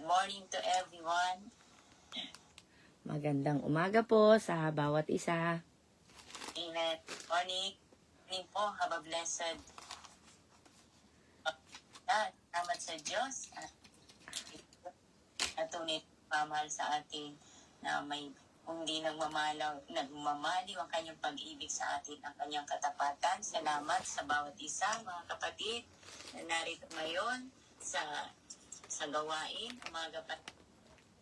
morning to everyone. Magandang umaga po sa bawat isa. Amen. Morning. Morning po. Have a blessed. Salamat sa Diyos. At tunay pamahal sa atin na may hindi nagmamaliw ang kanyang pag-ibig sa atin, ang kanyang katapatan. Salamat sa bawat isa, mga kapatid, na narito ngayon sa gawain, umaga pa.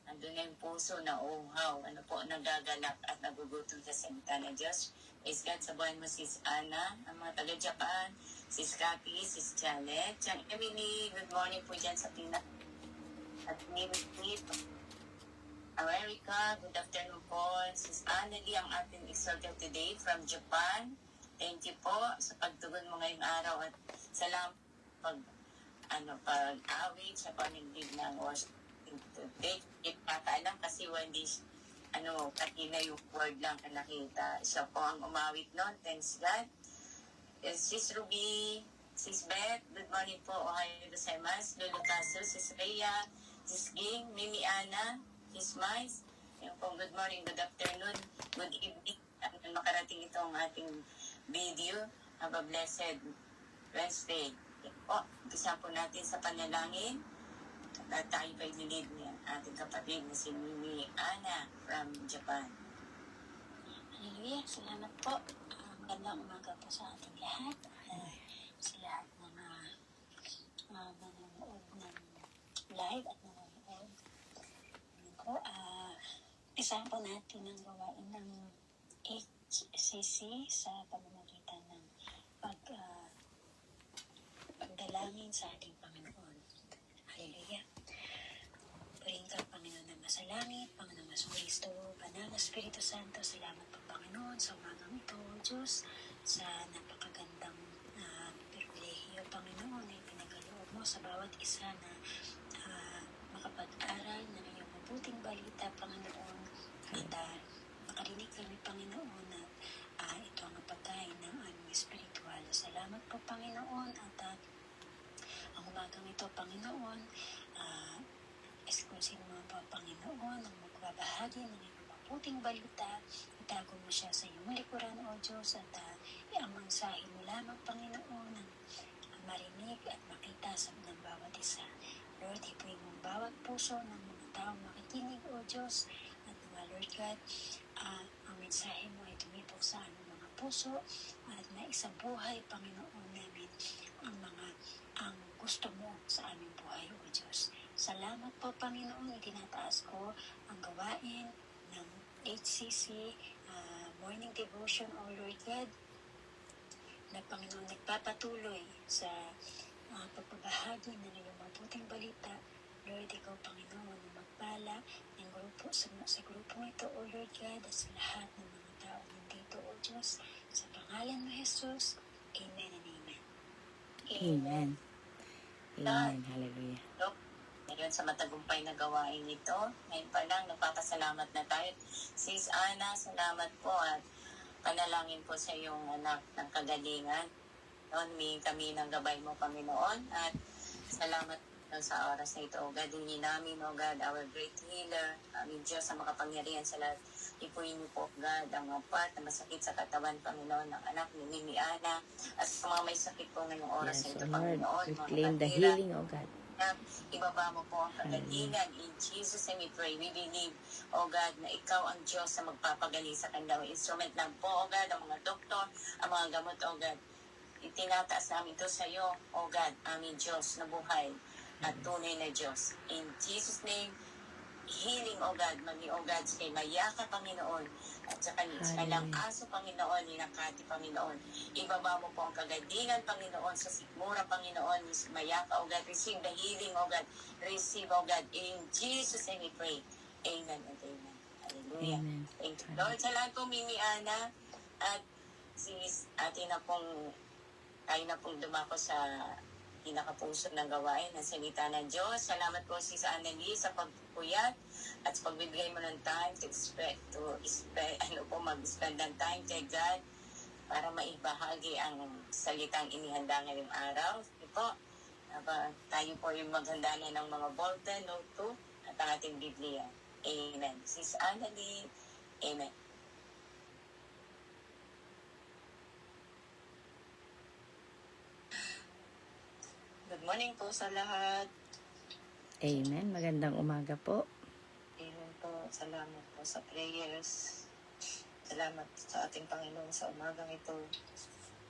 Andun na yung puso na uhaw, nagagalak at nagugutom sa salita ng Diyos. Praise God, sa buhay mo, Sis Ana, ang mga taga-Japan, Sis Cathy, Sis Janet, Jan Emily, good morning po dyan sa Pinas. At Mimi, America, good afternoon po. Sis Annalie, ang ating exalted today from Japan. Thank you po sa pagtugon mo ngayong araw at salamat pag-awit sa panindig ng worship today. Nakakaalam kasi hindi kanina yung word lang na nakita. Siya po ang umawit nun. Thanks God. Sis Ruby, Sis Beth, good morning po. Ohayo gozaimasu. Lolo Caso, Sis Rhea, Sis Ging, Mimi Ana, Sis Mais. Yung po, good morning, good afternoon, good evening. Makarating itong ating video. Have a blessed Wednesday. Po, umpisa po natin sa panalangin. At tayo pa inilid niya ating kapatid na si Mimi Ana from Japan. Hallelujah. Salamat po. Magandang umaga po sa ating lahat. Sa lahat ng nanonood ng live at nanonood. Isa po natin ang gawain ng HCC sa pamamagitan ng pagdalangin sa ating Panginoon. Hallelujah. Purihin ka, Panginoon na masalangit, Panginoon na Kristo, Banal na Espiritu Santo, salamat po, Panginoon, sa umagang ito, Diyos, sa napakagandang pribilehiyo, Panginoon, na pinagaloob mo sa bawat isa na makapag-aral ng iyong mabuting balita, Panginoon, at makarinig kami, Panginoon, at ito ang pagkain ng aming espiritual. Salamat po, Panginoon, at ang umagang ito, Panginoon, exclusive mo po, Panginoon, ang magbabahagi ng iyong mabuting balita. Itago mo siya sa iyong likuran, O Diyos, at ang mensahe mo lamang, Panginoon, ang marinig at makita sa ng bawat isa. Lord, ipuin mo bawat puso ng mga taong makikinig, O Diyos, at Lord God, ang mensahe mo ay tumipok sa aming mga puso at naisabuhay, Panginoon namin, ang gusto mo sa aming buhay, O Diyos. Salamat po, Panginoon, itinataas ko ang gawain ng HCC Morning Devotion, O Lord God, na Panginoon nagpapatuloy sa pagbabahagi ng iyong mabuting balita. Lord, ikaw, Panginoon, na magpala ng grupo sa grupong ito, O Lord God, at sa lahat ng mga tao nandito, O Diyos, sa pangalan mo, Jesus. Amen and amen. Amen. Amen. Hallelujah. Ngayon sa matagumpay na gawain nito, ngayon pa lang, nagpapasalamat na tayo. Sis Ana, salamat po at panalangin po sa iyong anak ng kagalingan. Noon, humingi kami ng gabay mo, Panginoon, at salamat sa oras na ito, O God, hindi namin, O God, our great healer, aming Diyos sa makapangyarihan sa lahat. Ipuin niyo po, God, ang mga part na masakit sa katawan, Panginoon, ng anak ni Mimi Ana, at sa mga may sakit po ngayong oras na ito, Panginoon, we mga claim the katira, healing, O God. ibaba mo po ang kagalingan. In Jesus' name we pray. We believe, O God, na ikaw ang Diyos na magpapagaling sa kanila. Instrument lang po, O God, ang mga doktor, ang mga gamot, O God. Itinataas namin ito sa iyo, O God, aming Diyos na buhay at tunay na Diyos. In Jesus' name, healing, O God, magi, O God, sa kay Mayaka, Panginoon, at sa kanilang aso, Panginoon, ni Nakati, Panginoon. Ibaba mo po ang kagalingan, Panginoon, sa sikmura, Panginoon, ni Mayaka, O God, receive the healing, O God, receive, O God, in Jesus' name we pray. Amen and amen. Hallelujah. Amen. Thank you, Lord. Sa lahat po, Mimi Ana, at tayo na pong dumako sa pinakapuso ng gawain ng salita ng Diyos. Salamat po si Annalie sa pagpupuyat at sa pagbibigay mo ng time mag-spend ng time kay God para maibahagi ang salitang inihanda ngayong araw. Ito po, tayo po yung maghanda na ng mga bulletin, note 2, ating Biblia. Amen. Sis Annalie, Amen. Good morning po sa lahat. Amen. Magandang umaga po. Amen po. Salamat po sa prayers. Salamat sa ating Panginoon sa umagang ito.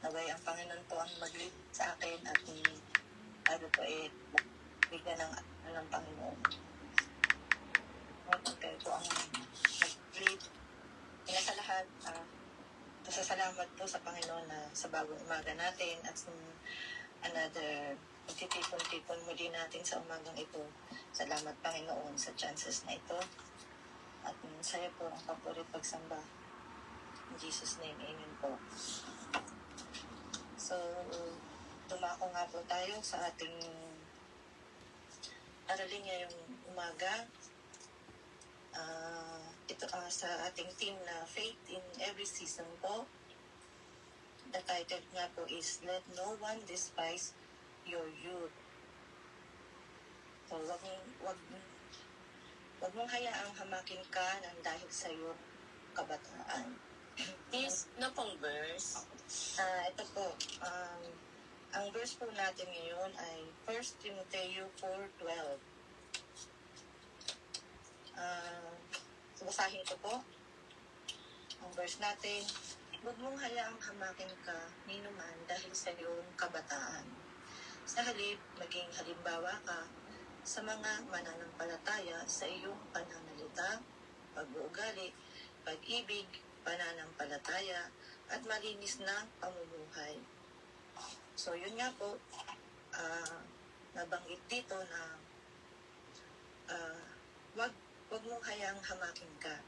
Naway ang Panginoon po ang mag-lead sa akin at po bigyan ng Panginoon. Ngayon kayo po ang mag-lead. Kaya sa lahat, pasasalamat po sa Panginoon na sa bagong umaga natin at another pagtitipon-tipon muli natin sa umagang ito. Salamat Panginoon sa chances na ito. At saya po ang paborit pagsamba. In Jesus' name, Amen po. So, dumako nga po tayo sa ating aralin ngayong umaga. Sa ating theme na Faith in Every Season po. The title nga po is Let No One Despise Your Youth. So, wag mong hayaang hamakin ka ng dahil sa iyong kabataan. Is no pong verse? Ito po, ang verse po natin ngayon ay 1 Timothy 4:12. Basahin ko po. Ang verse natin, huwag mong hayaang hamakin ka ninuman dahil sa iyong kabataan. Sa halip, maging halimbawa ka sa mga mananampalataya sa iyong pananalita, pag-uugali, pag-ibig, pananampalataya, at malinis na pamumuhay. So, yun nga po, nabanggit dito na wag mong hayang hamakin ka.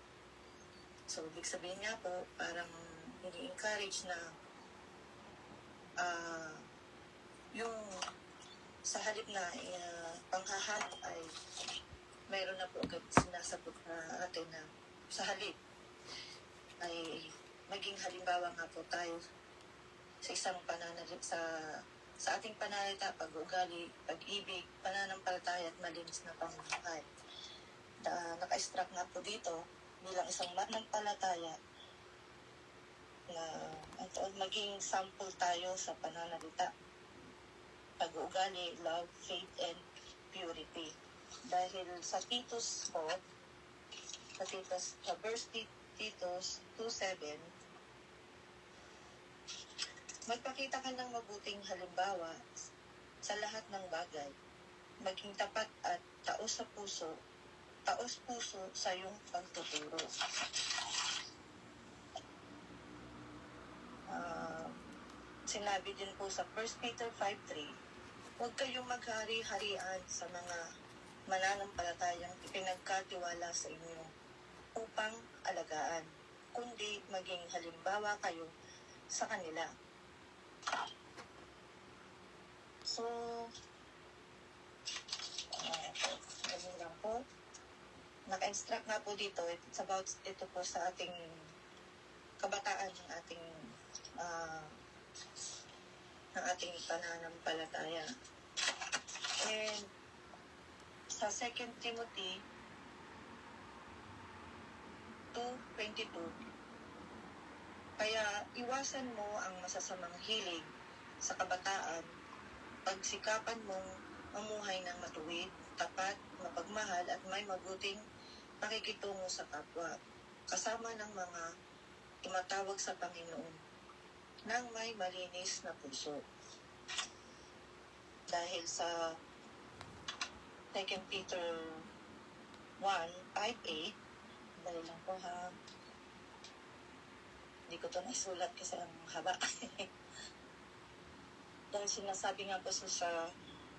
So, ibig sabihin nga po, parang ini-encourage na yung sa halip na panghahanap ay mayroon na po agad sinasagot na atin na sa halip ay maging halimbawa nga po tayo sa isang sa ating pananalita, pag-ugali, pag-ibig, pananampalataya at malinis na pamumuhay. Naka-extract nga po dito bilang isang mananampalataya na maging sample tayo sa pananalita, pag-uugali, love, faith, and purity. Dahil sa Titus po, sa verse Titus 2:7, magpakita ka ng mabuting halimbawa sa lahat ng bagay, maging tapat at taos puso sa iyong pagtuturo. Sinabi din po sa 1 Peter 5:3, huwag kayong maghari-harian sa mga mananampalatayang ipinagkatiwala sa inyo upang alagaan, kundi maging halimbawa kayo sa kanila. So, ganun lang po. Naka-instruct nga po dito, it's about ito po sa ating kabataan ng ating pananampalataya. And sa 2 Timothy 2:22, kaya iwasan mo ang masasamang hilig sa kabataan, pagsikapan mong mamuhay ng matuwid, tapat, mapagmahal at may mabuting pakikitungo sa kapwa, kasama ng mga tumatawag sa Panginoon nang may malinis na puso. Dahil sa 2 Peter 1:5-8, dali lang po ha. Hindi ko ito naisulat kasi ang haba. Dahil sinasabi nga po sa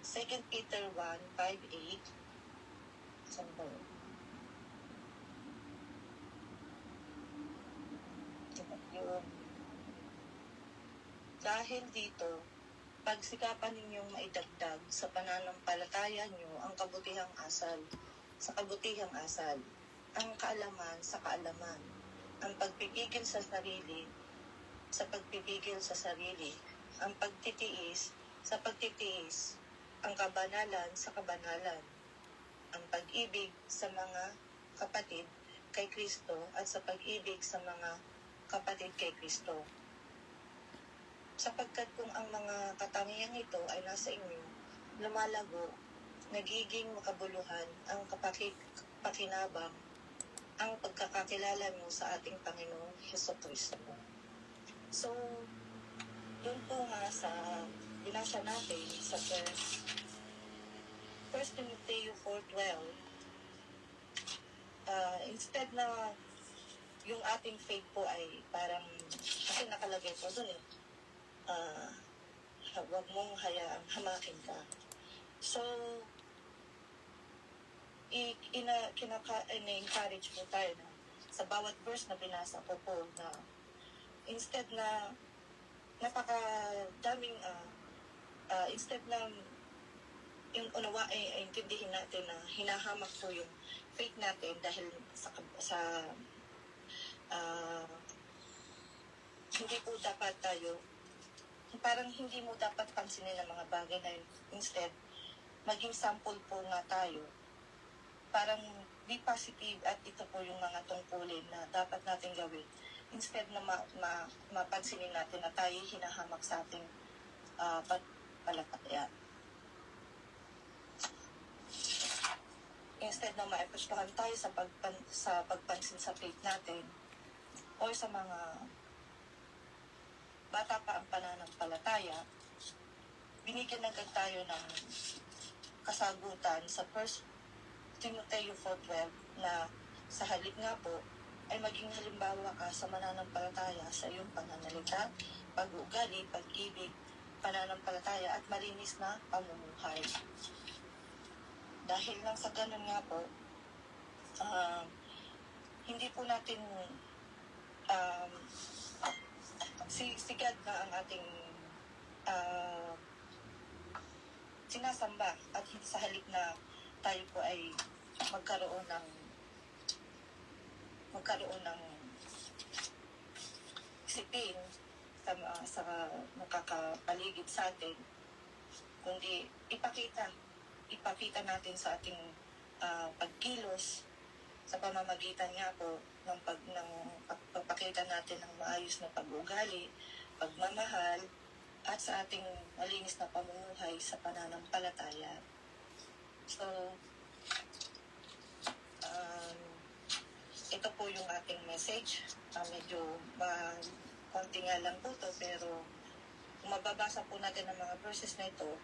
2 Peter 1:5-8, saan ba yun? Dahil dito, pagsikapan ninyong maidagdag sa pananampalataya nyo ang kabutihang asal, sa kabutihang asal, ang kaalaman sa kaalaman, ang pagpipigil sa sarili, sa pagpipigil sa sarili, ang pagtitiis sa pagtitiis, ang kabanalan sa kabanalan, ang pag-ibig sa mga kapatid kay Kristo at sa pag-ibig sa mga kapatid kay Kristo. Sapagkat kung ang mga katangiang ito ay nasa inyo, lumalago, nagiging makabuluhan ang pakinabang, ang pagkakakilala mo sa ating Panginoong Hesukristo. So, doon po nga sa binasa natin sa First Timothy 4:12, instead na yung ating faith po ay parang, kasi nakalagay po doon huwag mong hayaang hamakin ka. So, ina-encourage po tayo na sa bawat verse na binasa ko po na instead na napakadaming instead na yung unawa ay intindihin natin na hinahamak po yung faith natin dahil sa hindi po dapat tayo, parang hindi mo dapat pansinin ang mga bagay na yun. Instead, maging sample po nga tayo. Parang be positive at ito po yung mga tungkulin na dapat natin gawin. Instead na mapansinin natin na tayo hinahamak sa ating pagpalataya. Instead na ma-approachahan tayo sa pagpansin sa faith natin o sa mga bata pa ang pananampalataya, binigyan agad tayo ng kasagutan sa 1 Timothy 4:12 na sa halip nga po ay maging halimbawa ka sa mananampalataya sa iyong pananalita, pag-uugali, pag-ibig, pananampalataya at malinis na pamumuhay. Dahil lang sa ganun nga po, hindi po natin sigad na ang ating sinasamba at sa halip na tayo po ay magkaroon ng isipin sa nakakapaligid sa atin, kundi ipakita natin sa ating pagkilos sa pamamagitan nga po ng pagpapakita natin ng maayos na pag-ugali, pagmamahal, at sa ating malinis na pamumuhay sa pananampalataya. So, ito po yung ating message. Medyo konti nga lang po to, pero kung mababasa po natin ang mga verses na ito,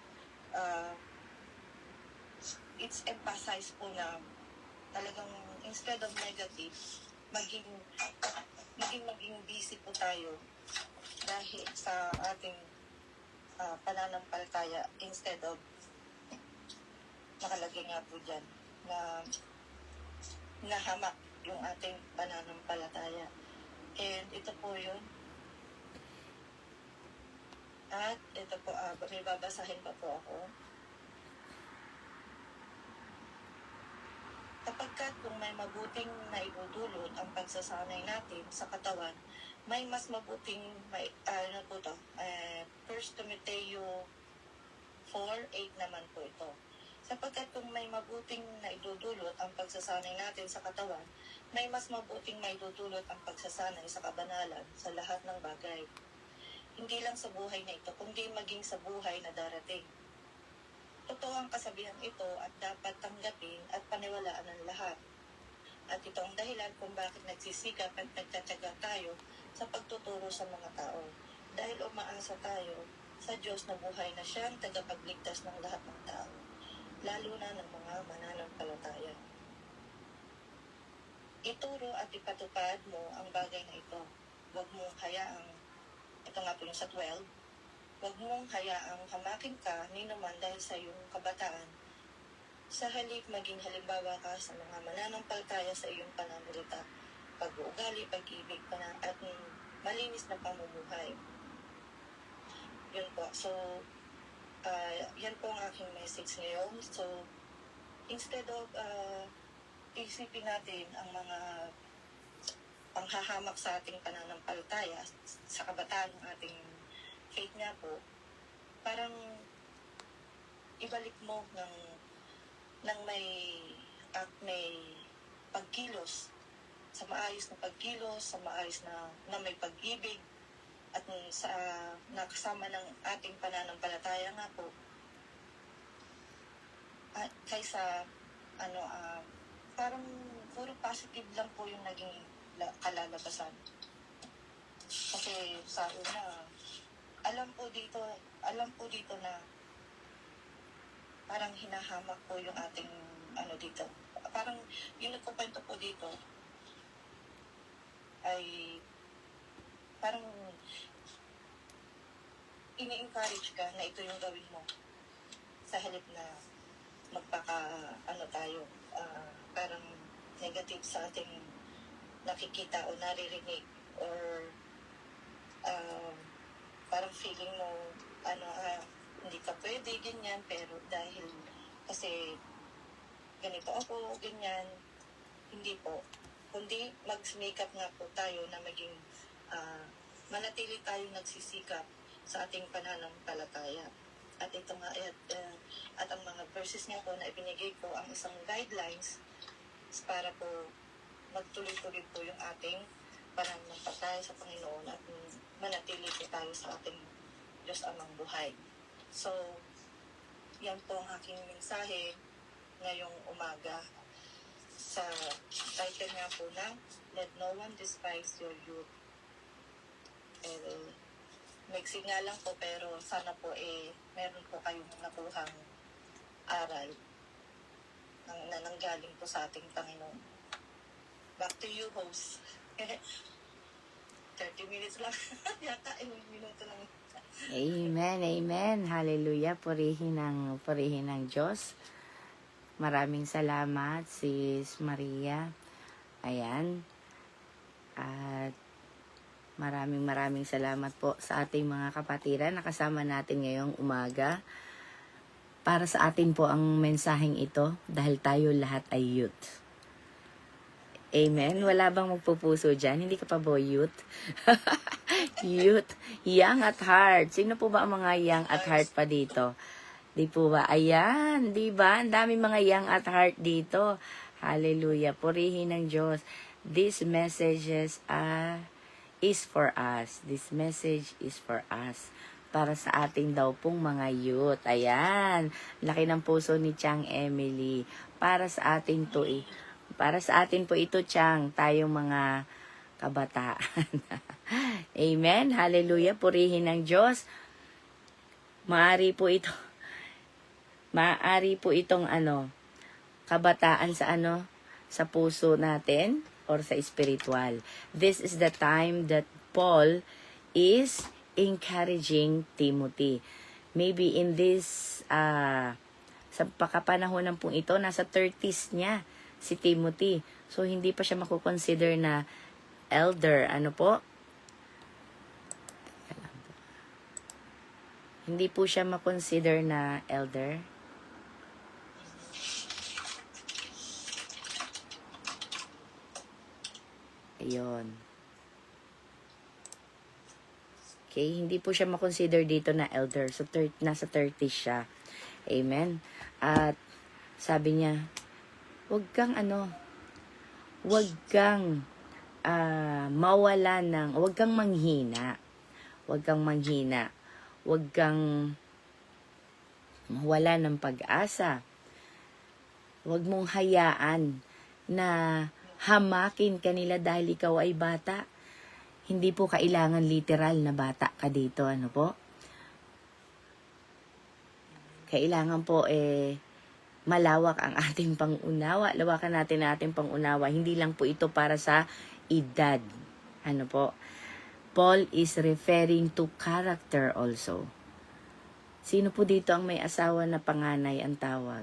it's emphasized po na talagang instead of negative, maging busy po tayo dahil sa ating pananampalataya, instead of nakalagay nga po dyan na nahamak yung ating pananampalataya. And ito po yun. At ito po, may babasahin pa po ako. Kapagkat kung may mabuting naidudulot ang pagsasanay natin sa katawan, may mas mabuting, 1 Timothy 4:8 naman po ito. Sapagkat kung may mabuting naidudulot ang pagsasanay natin sa katawan, may mas mabuting maidudulot ang pagsasanay sa kabanalan sa lahat ng bagay. Hindi lang sa buhay na ito, kundi maging sa buhay na darating. Totoo ang kasabihan ito at dapat tanggapin at paniwalaan ng lahat. At ito ang dahilan kung bakit nagsisikap at nagtatyaga tayo sa pagtuturo sa mga tao. Dahil umaasa tayo sa Diyos na buhay na siyang tagapagligtas ng lahat ng tao, lalo na ng mga mananampalataya. Ituro at ipatupad mo ang bagay na ito. Huwag mong hayaang, ito nga po yung sa 12, huwag mong hayaang hamakin ka ni naman dahil sa iyong kabataan. Sa halip, maging halimbawa ka sa mga mananampalataya sa iyong pananalita, pag-uugali, pag-ibig, at malinis na pamumuhay. Yun po. So, yan po ang aking message ngayon. So, instead of isipin natin ang mga panghahamak sa ating pananampalataya, sa kabataan ng ating faith nga po, parang ibalik mo ng may at may pagkilos, sa maayos na pagkilos, sa maayos na may pag-ibig, at sa nakasama ng ating pananampalataya nga po, at kaysa parang puro positive lang po yung naging kalalabasan. Kasi sa una, alam po dito na parang hinahamak po yung ating dito. Parang yung nagkukwento po dito ay parang ini-encourage ka na ito yung gawin mo sa halip na tayo, parang negative sa ating nakikita o naririnig, or parang feeling mo hindi ka pwede, ganyan, pero dahil kasi ganito ako, ganyan, hindi po. Kundi mag-makeup nga po tayo na maging manatili tayo nagsisikap sa ating pananampalataya. At ito nga, at ang mga verses niya po na ibinigay ko ang isang guidelines para po magtuloy-tuloy po yung ating pananampalataya sa Panginoon at manatili po tayo sa ating Diyos Amang buhay. So, yan po ang aking mensahe ngayong umaga sa title nga po ng Let No One Despise Your Youth. Mixing nga lang po, pero sana po meron po kayong nakuhang aral na nanggaling po sa ating Panginoon. Back to you, host. 30 minutes lang. Yata, 1 minuto lang. Amen, amen. Hallelujah. Purihin ng Diyos. Maraming salamat, Sis Maria. Ayan. At maraming salamat po sa ating mga kapatiran na kasama natin ngayong umaga. Para sa atin po ang mensaheng ito dahil tayo lahat ay youth. Amen. Wala bang magpupuso dyan? Hindi ka pa ba youth? Youth. Young at heart. Sino po ba ang mga young at heart pa dito? Di po ba? Ayan. Di ba? Ang dami mga young at heart dito. Hallelujah. Purihin ng Diyos. These messages is for us. This message is for us. Para sa ating daw pong mga youth. Ayan. Laki ng puso ni Chang Emily. Para sa ating to Para sa atin po ito, Chang. Tayong mga kabataan. Amen. Hallelujah. Purihin ng Diyos. Maari po itong kabataan sa puso natin or sa spiritual. This is the time that Paul is encouraging Timothy. Maybe in this sa pagkapanahon pong ito, nasa 30s niya si Timothy. So, hindi pa siya makukonsider na elder. Ano po? Hindi po siya makonsider na elder. Ayun. Okay, hindi po siya makonsider dito na elder. So, nasa 30 siya. Amen. At sabi niya, huwag kang mawala ng, huwag kang manghina. Huwag kang manghina. Huwag kang mawala ng pag-asa. Huwag mong hayaan na hamakin kanila dahil ikaw ay bata. Hindi po kailangan literal na bata ka dito. Ano po? Kailangan po malawak ang ating pangunawa. Lawakan natin ang ating pangunawa. Hindi lang po ito para sa edad. Ano po? Paul is referring to character also. Sino po dito ang may asawa na panganay ang tawag?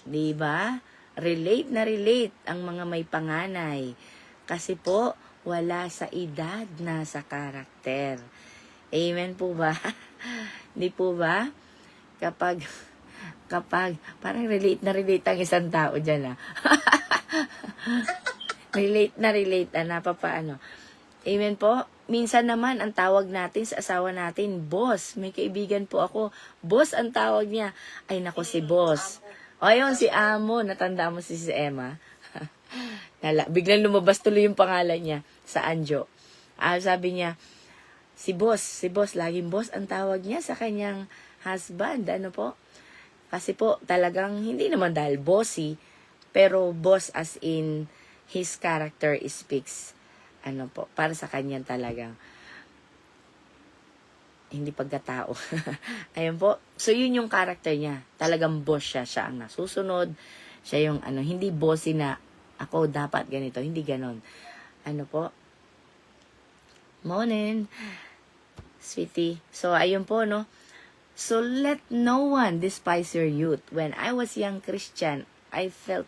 Diba? Relate na relate ang mga may panganay. Kasi po, wala sa edad, nasa karakter. Amen po ba? Di po ba? Kapag, parang relate na relate ang isang tao dyan relate na relate, napapaano. Amen po? Minsan naman, ang tawag natin sa asawa natin, boss. May kaibigan po ako, boss ang tawag niya. Ay nako, si boss. O, ayun, si Amo. Natanda mo si Emma. Biglang lumabas tuloy yung pangalan niya sa Anjo. Sabi niya, si boss, laging boss ang tawag niya sa kanyang husband. Ano po? Kasi po, talagang hindi naman dahil bossy, pero boss as in his character speaks. Ano po, para sa kanya talagang hindi pagkatao. Ayun po. So, yun yung character niya. Talagang boss siya. Siya ang nasusunod. Siya yung hindi bossy na ako dapat ganito. Hindi ganon. Ano po? Morning, sweetie. So, ayun po, no? So, let no one despise your youth. When I was young Christian, I felt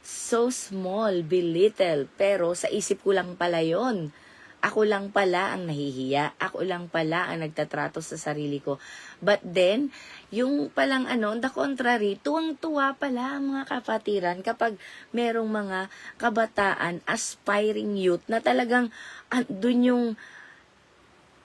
so small, belittled. Pero sa isip ko lang pala yun. Ako lang pala ang nahihiya. Ako lang pala ang nagtatrato sa sarili ko. But then, yung palang the contrary, tuwang-tuwa pala ang mga kapatiran kapag merong mga kabataan, aspiring youth na talagang dun yung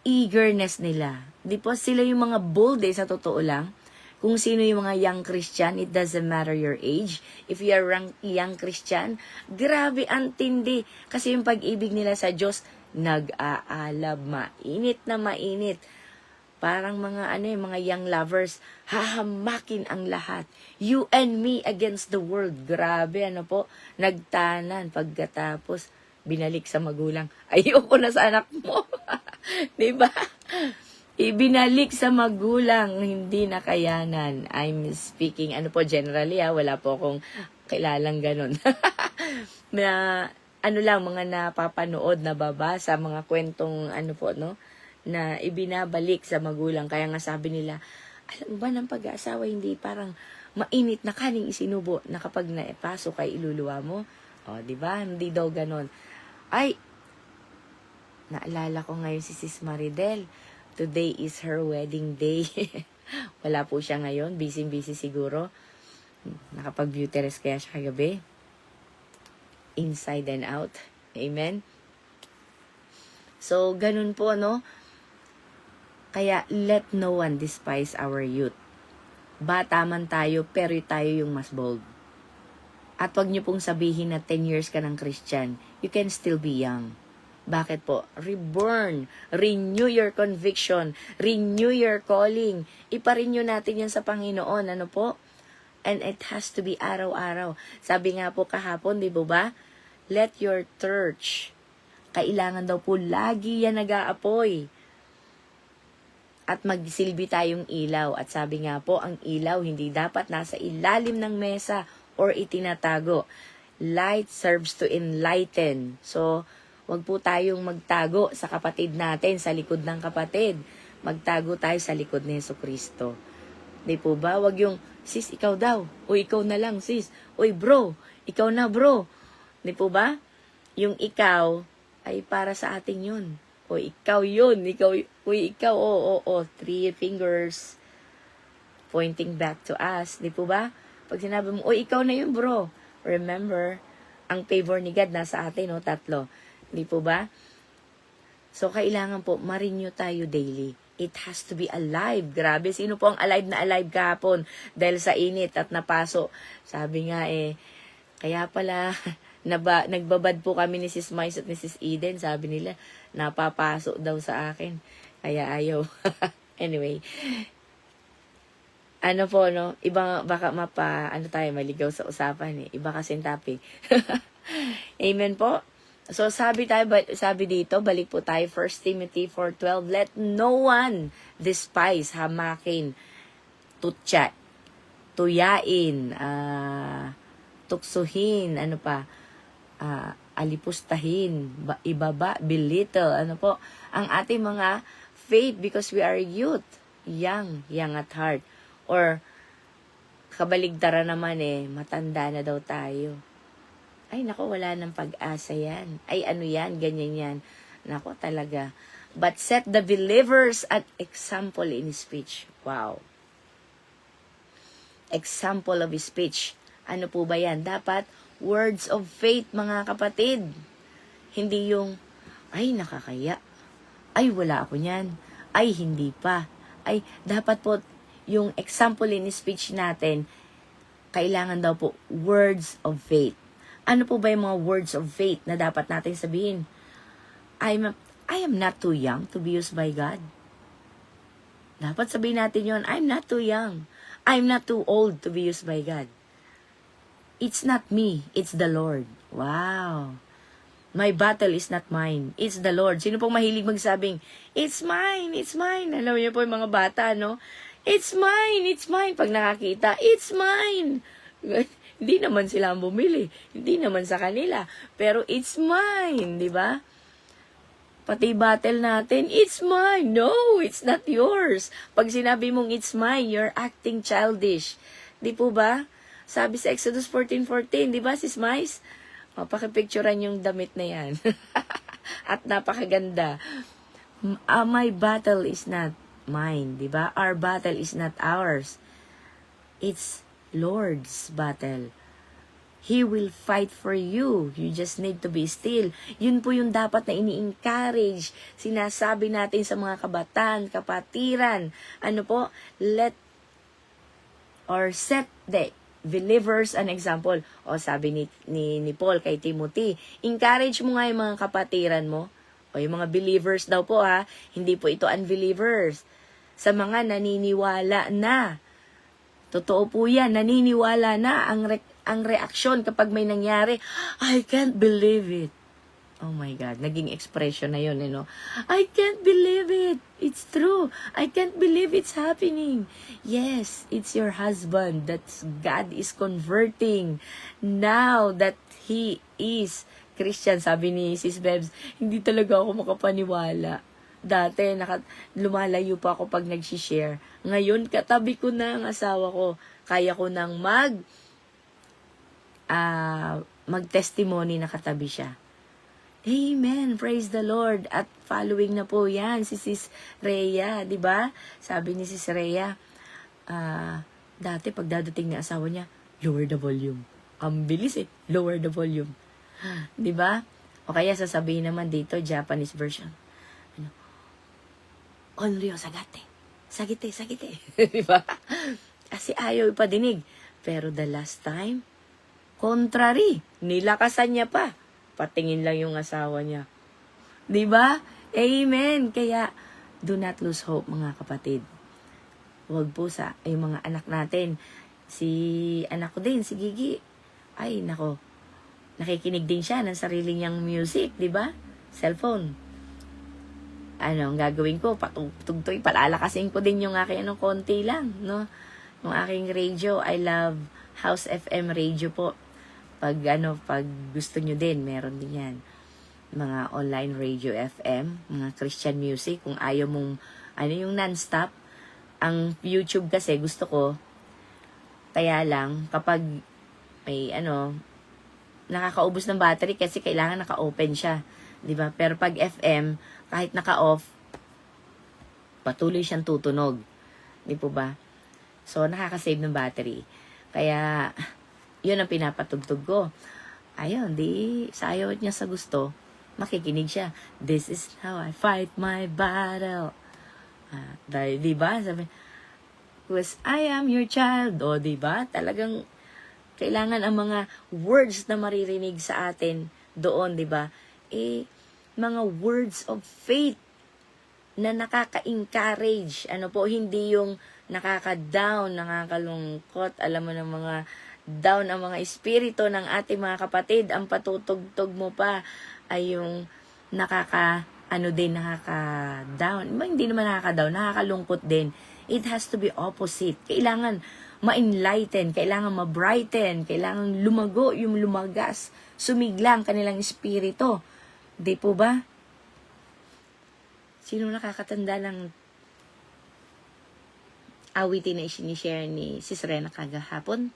eagerness nila. Di po sila yung mga bold sa totoo lang. Kung sino yung mga young Christian, it doesn't matter your age. If you are young Christian, grabe, ang tindi. Kasi yung pag-ibig nila sa Diyos, nag-aalab, mainit na mainit. Parang mga mga young lovers, hahamakin ang lahat. You and me against the world. Grabe, po, nagtanan. Pagkatapos, binalik sa magulang. Ayoko na sa anak mo. Diba? Ibinalik sa magulang, hindi nakayanan. I'm speaking, generally, wala po akong kilalang ganun. Na, mga napapanood, nababasa, mga kwentong, na ibinabalik sa magulang. Kaya nga sabi nila, alam ba ng pag-aasawa, hindi parang mainit na kaning isinubo na kapag naipasok kay iluluwa mo? O, diba? Hindi daw ganon. Ay, naalala ko ngayon si Sis Maridel. Today is her wedding day. Wala po siya ngayon. Busy siguro. Nakapag-beauty rest kaya siya kagabi. Inside and out. Amen? So, ganun po, no? Kaya, let no one despise our youth. Bata man tayo, pero tayo yung mas bold. At wag niyo pong sabihin na 10 years ka ng Christian. You can still be young. Bakit po? Reborn. Renew your conviction. Renew your calling. Ipa-renew natin yan sa Panginoon. Ano po? And it has to be araw-araw. Sabi nga po kahapon, di ba? Let your church. Kailangan daw po lagi yan nag-aapoy. At magsilbi tayong ilaw. At sabi nga po, ang ilaw hindi dapat nasa ilalim ng mesa or itinatago. Light serves to enlighten. So, wag po tayong magtago sa kapatid natin, sa likod ng kapatid. Magtago tayo sa likod ni Jesucristo. Di po ba? Wag yung, sis, ikaw daw. O ikaw na lang, sis. Oy, bro. Ikaw na, bro. Di po ba? Yung ikaw ay para sa atin yun. O ikaw yun. Ikaw. Three fingers pointing back to us. Di po ba? Pag sinabi mo, ikaw na yun, bro. Remember, ang favor ni God nasa atin, 3. Di po ba? So, kailangan po, ma-renew tayo daily. It has to be alive. Grabe, sino po ang alive na alive kahapon? Dahil sa init at napaso. Sabi nga kaya pala, nagbabad po kami ni Sis Mais at ni Sis Eden. Sabi nila, napapaso daw sa akin. Kaya ayaw. Anyway, po, no? Iba, baka tayo, maligaw sa usapan Iba kasing topic. Amen po. So, sabi dito, balik po tayo, 1 Timothy 4:12, let no one despise, hamakin, tuyain, tuksuhin, alipustahin, ibaba, belittle, ang ating mga faith because we are youth, young at heart. Or, kabaligtaran naman matanda na daw tayo. Ay, nako, wala nang pag-asa yan. Ay, yan, ganyan yan. Nako, talaga. But set the believers an example in speech. Wow. Example of speech. Ano po ba yan? Dapat, words of faith, mga kapatid. Hindi yung, ay, nakakaya. Ay, wala ako niyan. Ay, hindi pa. Ay, dapat po, yung example in speech natin, kailangan daw po words of faith. Ano po ba yung mga words of faith na dapat natin sabihin? I am not too young to be used by God. Dapat sabihin natin yon, I'm not too young. I'm not too old to be used by God. It's not me, it's the Lord. Wow. My battle is not mine, it's the Lord. Sino pong mahilig magsabing, it's mine, it's mine. Alam niyo po yung mga bata, no? It's mine, it's mine. Pag nakakita, it's mine. Hindi naman sila ang bumili. Hindi naman sa kanila. Pero it's mine, di ba? Pati battle natin, it's mine. No, it's not yours. Pag sinabi mong it's mine, you're acting childish. Di po ba? Sabi sa Exodus 14:14, di ba, sis Mais? O, pakipicturean yung damit na yan. At napakaganda. My battle is not mine, di ba? Our battle is not ours. It's Lord's battle. He will fight for you. You just need to be still. Yun po yung dapat na ini-encourage. Sinasabi natin sa mga kabataan, kapatiran. Ano po? Let or set the believers an example. O sabi ni Paul kay Timothy, encourage mo nga yung mga kapatiran mo. O yung mga believers daw po ha. Hindi po ito unbelievers. Sa mga naniniwala na. Totoo po yan, naniniwala na ang reaksyon kapag may nangyari. I can't believe it. Oh my God, naging expression na yun, no? I can't believe it. It's true. I can't believe it's happening. Yes, it's your husband that God is converting. Now that he is Christian, sabi ni Sis Bebs, hindi talaga ako makapaniwala. Dati, lumalayo pa ako pag nag-share. Ngayon, katabi ko na ang asawa ko. Kaya ko nang mag-testimony na katabi siya. Amen. Praise the Lord. At following na po yan, si Sis Rhea. Diba? Sabi ni Sis Rhea, dati pag dadating na asawa niya, lower the volume. Ang bilis lower the volume. Diba? O kaya sasabihin naman dito, Japanese version. Onryo, sagate. Sagite. Diba? Kasi ayaw ipadinig. Pero the last time, contrary. Nilakasan niya pa. Patingin lang yung asawa niya. Diba? Amen. Kaya, do not lose hope, mga kapatid. Huwag po sa yung mga anak natin. Si anak ko din, si Gigi. Ay, nako. Nakikinig din siya ng sarili niyang music, diba? Cellphone. Ang gagawin ko, patugtog, palalakasin ko din yung aking konti lang, no? Yung aking radio, I love House FM radio po. Pag gusto nyo din, meron din yan. Mga online radio FM, mga Christian music, kung ayaw mong, yung non-stop. Ang YouTube kasi, gusto ko, kaya lang, kapag may, nakakaubos ng battery, kasi kailangan naka-open siya. Diba? Pero pag FM, kahit naka-off, patuloy siyang tutunog. Di po ba? So, nakaka-save ng battery. Kaya, yun ang pinapatugtog ko. Ayun, sa ayaw niya sa gusto, makikinig siya. This is how I fight my battle. Di ba? Sabi, because I am your child. O, di ba? Talagang, kailangan ang mga words na maririnig sa atin doon, di ba? Mga words of faith na nakaka-encourage. Hindi yung nakaka-down, nakakalungkot. Alam mo ng mga down ang mga espiritu ng ating mga kapatid. Ang patutugtog mo pa ay yung nakaka-down. Hindi naman nakaka-down, nakakalungkot din. It has to be opposite. Kailangan ma-enlighten, kailangan ma-brighten, kailangan lumago, yung lumagas, sumiglang kanilang espiritu. Di po ba? Sino nakakatanda ng awitin na isinishare ni Sis Rena kagahapon?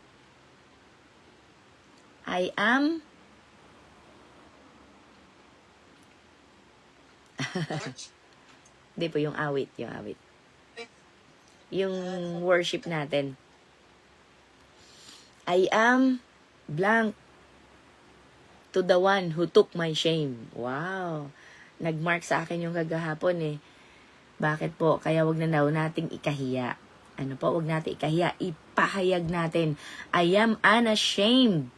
I am Di po, yung awit. Yung worship natin. I am blank to the one who took my shame. Wow. Nagmark sa akin yung kagahapon Bakit po? Kaya wag na daw nating ikahiya. Ano po, wag natin ikahiya. Ipahayag natin, I am unashamed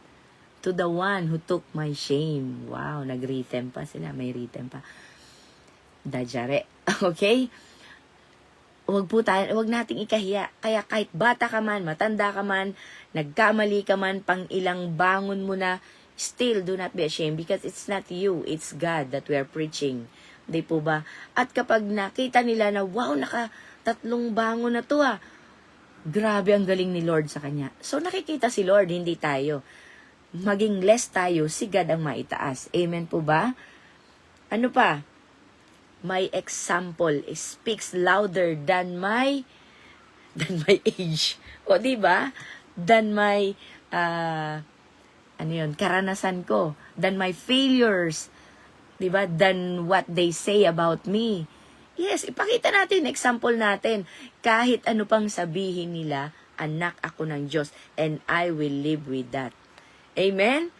to the one who took my shame. Wow, nag-rhythm pa sila. May rhythm pa. Dajare. Okay? Wag nating ikahiya. Kaya kahit bata ka man, matanda ka man, nagkamali ka man, pang ilang bangon mo na, still do not be ashamed because it's not you, it's God that we are preaching. Di po ba? At kapag nakita nila na, wow, naka-3 bangon na to grabe ang galing ni Lord sa kanya. So nakikita si Lord, hindi tayo. Maging less tayo, si God ang maitaas. Amen po ba? Ano pa? My example speaks louder than my age. O, di ba? Than my karanasan ko, than my failures, di ba? Than what they say about me. Yes, ipakita natin, example natin. Kahit ano pang sabihin nila, anak ako ng Diyos and I will live with that. Amen?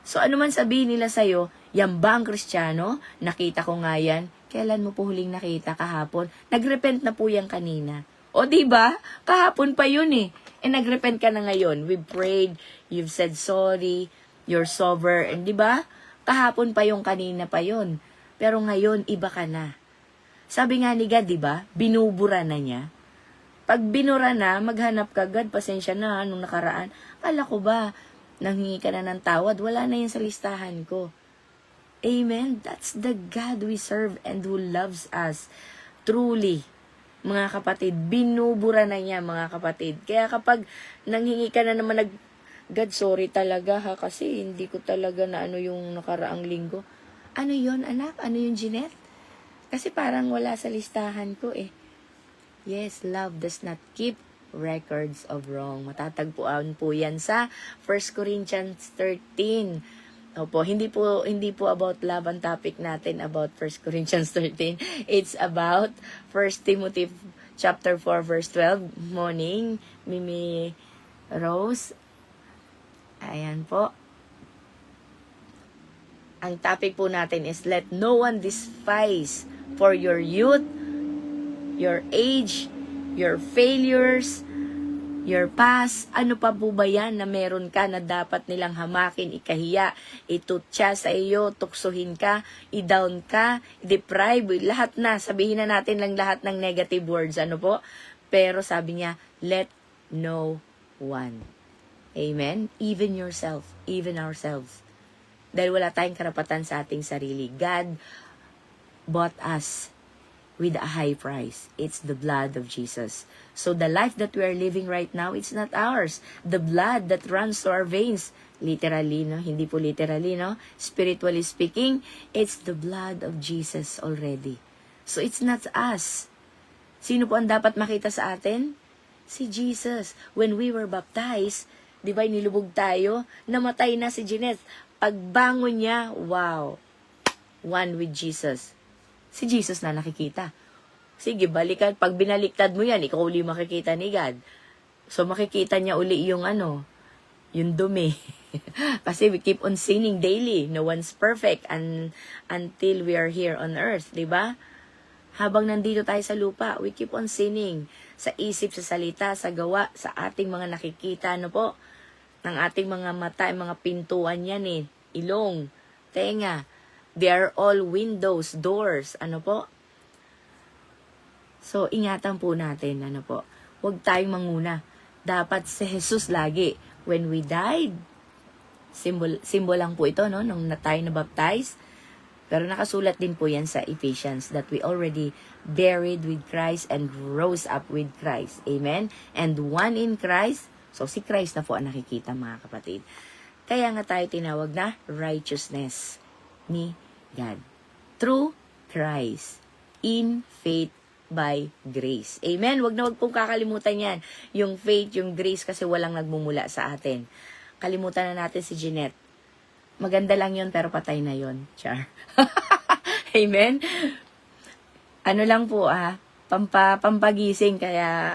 So, ano man sabihin nila sa'yo, yan ba ang Kristiyano? Nakita ko nga yan. Kailan mo po huling nakita? Kahapon? Nagrepent na po yan kanina. O, diba? Kahapon pa yun eh. Eh, nagrepent ka na ngayon. We prayed, you've said sorry, you're sober, and diba? Kahapon pa yung kanina pa yun. Pero ngayon, iba ka na. Sabi nga ni God, diba? Binubura na niya. Pag binura na, maghanap ka, God, pasensya na, nung nakaraan. Kala ko ba, nanghingi ka na ng tawad, wala na yun sa listahan ko. Amen? That's the God we serve and who loves us. Truly, mga kapatid, binubura na niya, mga kapatid. Kaya kapag nanghingi ka na naman, God, sorry talaga kasi hindi ko talaga na ano yung nakaraang linggo. Ano yon anak? Ano yung Jeanette? Kasi parang wala sa listahan ko eh. Yes, love does not keep records of wrong. Matatagpuan po yan sa 1 Corinthians 13. Opo, hindi po about love ang topic natin about 1 Corinthians 13. It's about 1 Timothy chapter 4 verse 12. Morning, Mimi Rose. Ayan po. Ang topic po natin is let no one despise for your youth, your age, your failures, your past. Ano pa po ba yan na meron ka na dapat nilang hamakin, ikahiya, itutya sa iyo, tuksuhin ka, i-down ka, deprive, lahat na. Sabihin na natin lang lahat ng negative words. Ano po? Pero sabi niya, let no one. Amen? Even yourself, even ourselves. Dahil wala tayong karapatan sa ating sarili. God bought us with a high price. It's the blood of Jesus. So the life that we are living right now, it's not ours. The blood that runs through our veins, literally, no? Hindi po literally, no? Spiritually speaking, it's the blood of Jesus already. So it's not us. Sino po ang dapat makita sa atin? Si Jesus. When we were baptized, di ba, nilubog tayo, namatay na si Jeanette. Pagbangon niya, wow, one with Jesus. Si Jesus na nakikita. Sige, balikan. Pag binaliktad mo yan, ikaw uli makikita ni God. So, makikita niya uli yung yung dumi. Kasi we keep on sinning daily. No one's perfect until we are here on earth. Diba? Habang nandito tayo sa lupa, we keep on sinning. Sa isip, sa salita, sa gawa, sa ating mga nakikita, po? Ng ating mga mata, mga pintuan yan ilong, tenga. They are all windows, doors, po? So, ingatan po natin, po? Huwag tayong manguna. Dapat si Jesus lagi. When we died, symbol lang po ito, no? Nung tayo na-baptize. Pero nakasulat din po yan sa Ephesians that we already buried with Christ and rose up with Christ. Amen? And one in Christ. So, si Christ na po ang nakikita, mga kapatid. Kaya nga tayo tinawag na righteousness ni God. Through Christ. In faith by grace. Amen? Wag pong kakalimutan yan. Yung faith, yung grace, kasi walang nagmumula sa atin. Kalimutan na natin si Jeanette. Maganda lang yun, pero patay na yun. Char. Amen? Ano lang po, pampagising, kaya,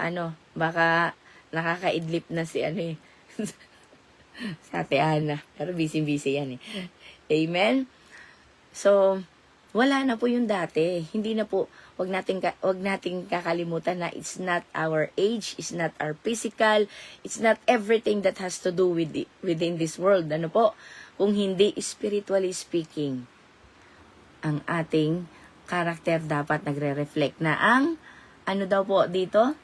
baka nakakaidlip na si sa Ate Ana. Pero busy yan Amen? So, wala na po yung dati. Hindi na po, wag nating kakalimutan na it's not our age, it's not our physical, it's not everything that has to do with within this world. Ano po? Kung hindi spiritually speaking, ang ating karakter dapat nagre-reflect na ang, ano daw po dito?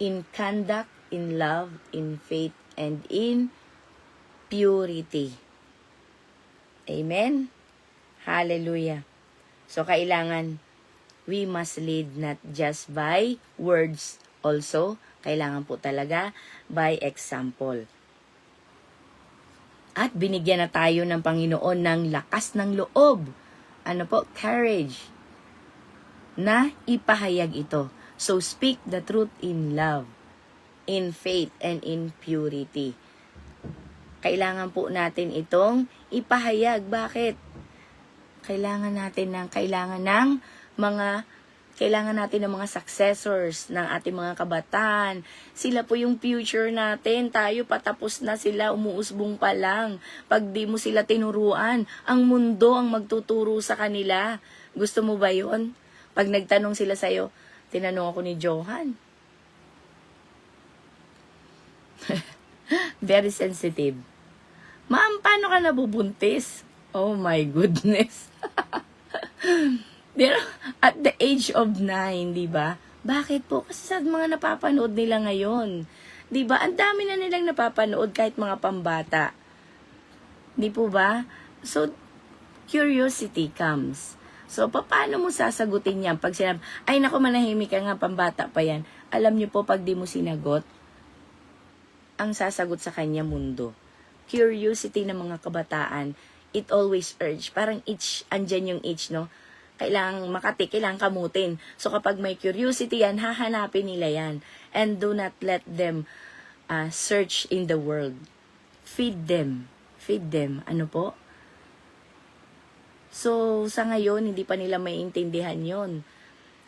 In conduct, in love, in faith, and in purity. Amen? Hallelujah. So, kailangan, we must lead not just by words also. Kailangan po talaga by example. At binigyan na tayo ng Panginoon ng lakas ng loob. Ano po? Courage. Na ipahayag ito. So, speak the truth in love, in faith, and in purity. Kailangan po natin itong ipahayag. Bakit? Kailangan natin ng mga successors ng ating mga kabataan. Sila po yung future natin. Tayo patapos na sila, umuusbong pa lang. Pag di mo sila tinuruan, ang mundo ang magtuturo sa kanila. Gusto mo ba yun? Pag nagtanong sila sa'yo, tinanong ako ni Johan. Very sensitive. Ma'am, paano ka nabubuntis? Oh my goodness. At the age of 9, di ba? Bakit po? Kasi sa mga napapanood nila ngayon, di ba? Ang dami na nilang napapanood kahit mga pambata. Di po ba? So, curiosity comes. So, paano mo sasagutin yan? Pag sinabi, ay naku, manahimik ka nga, pambata pa yan. Alam niyo po, pag di mo sinagot, ang sasagot sa kanya mundo. Curiosity ng mga kabataan, it always urge. Parang andyan yung itch, no? Kailangang makati, kailangang kamutin. So, kapag may curiosity yan, hahanapin nila yan. And do not let them search in the world. Feed them. Feed them. Ano po? So, sa ngayon, hindi pa nila maiintindihan yon.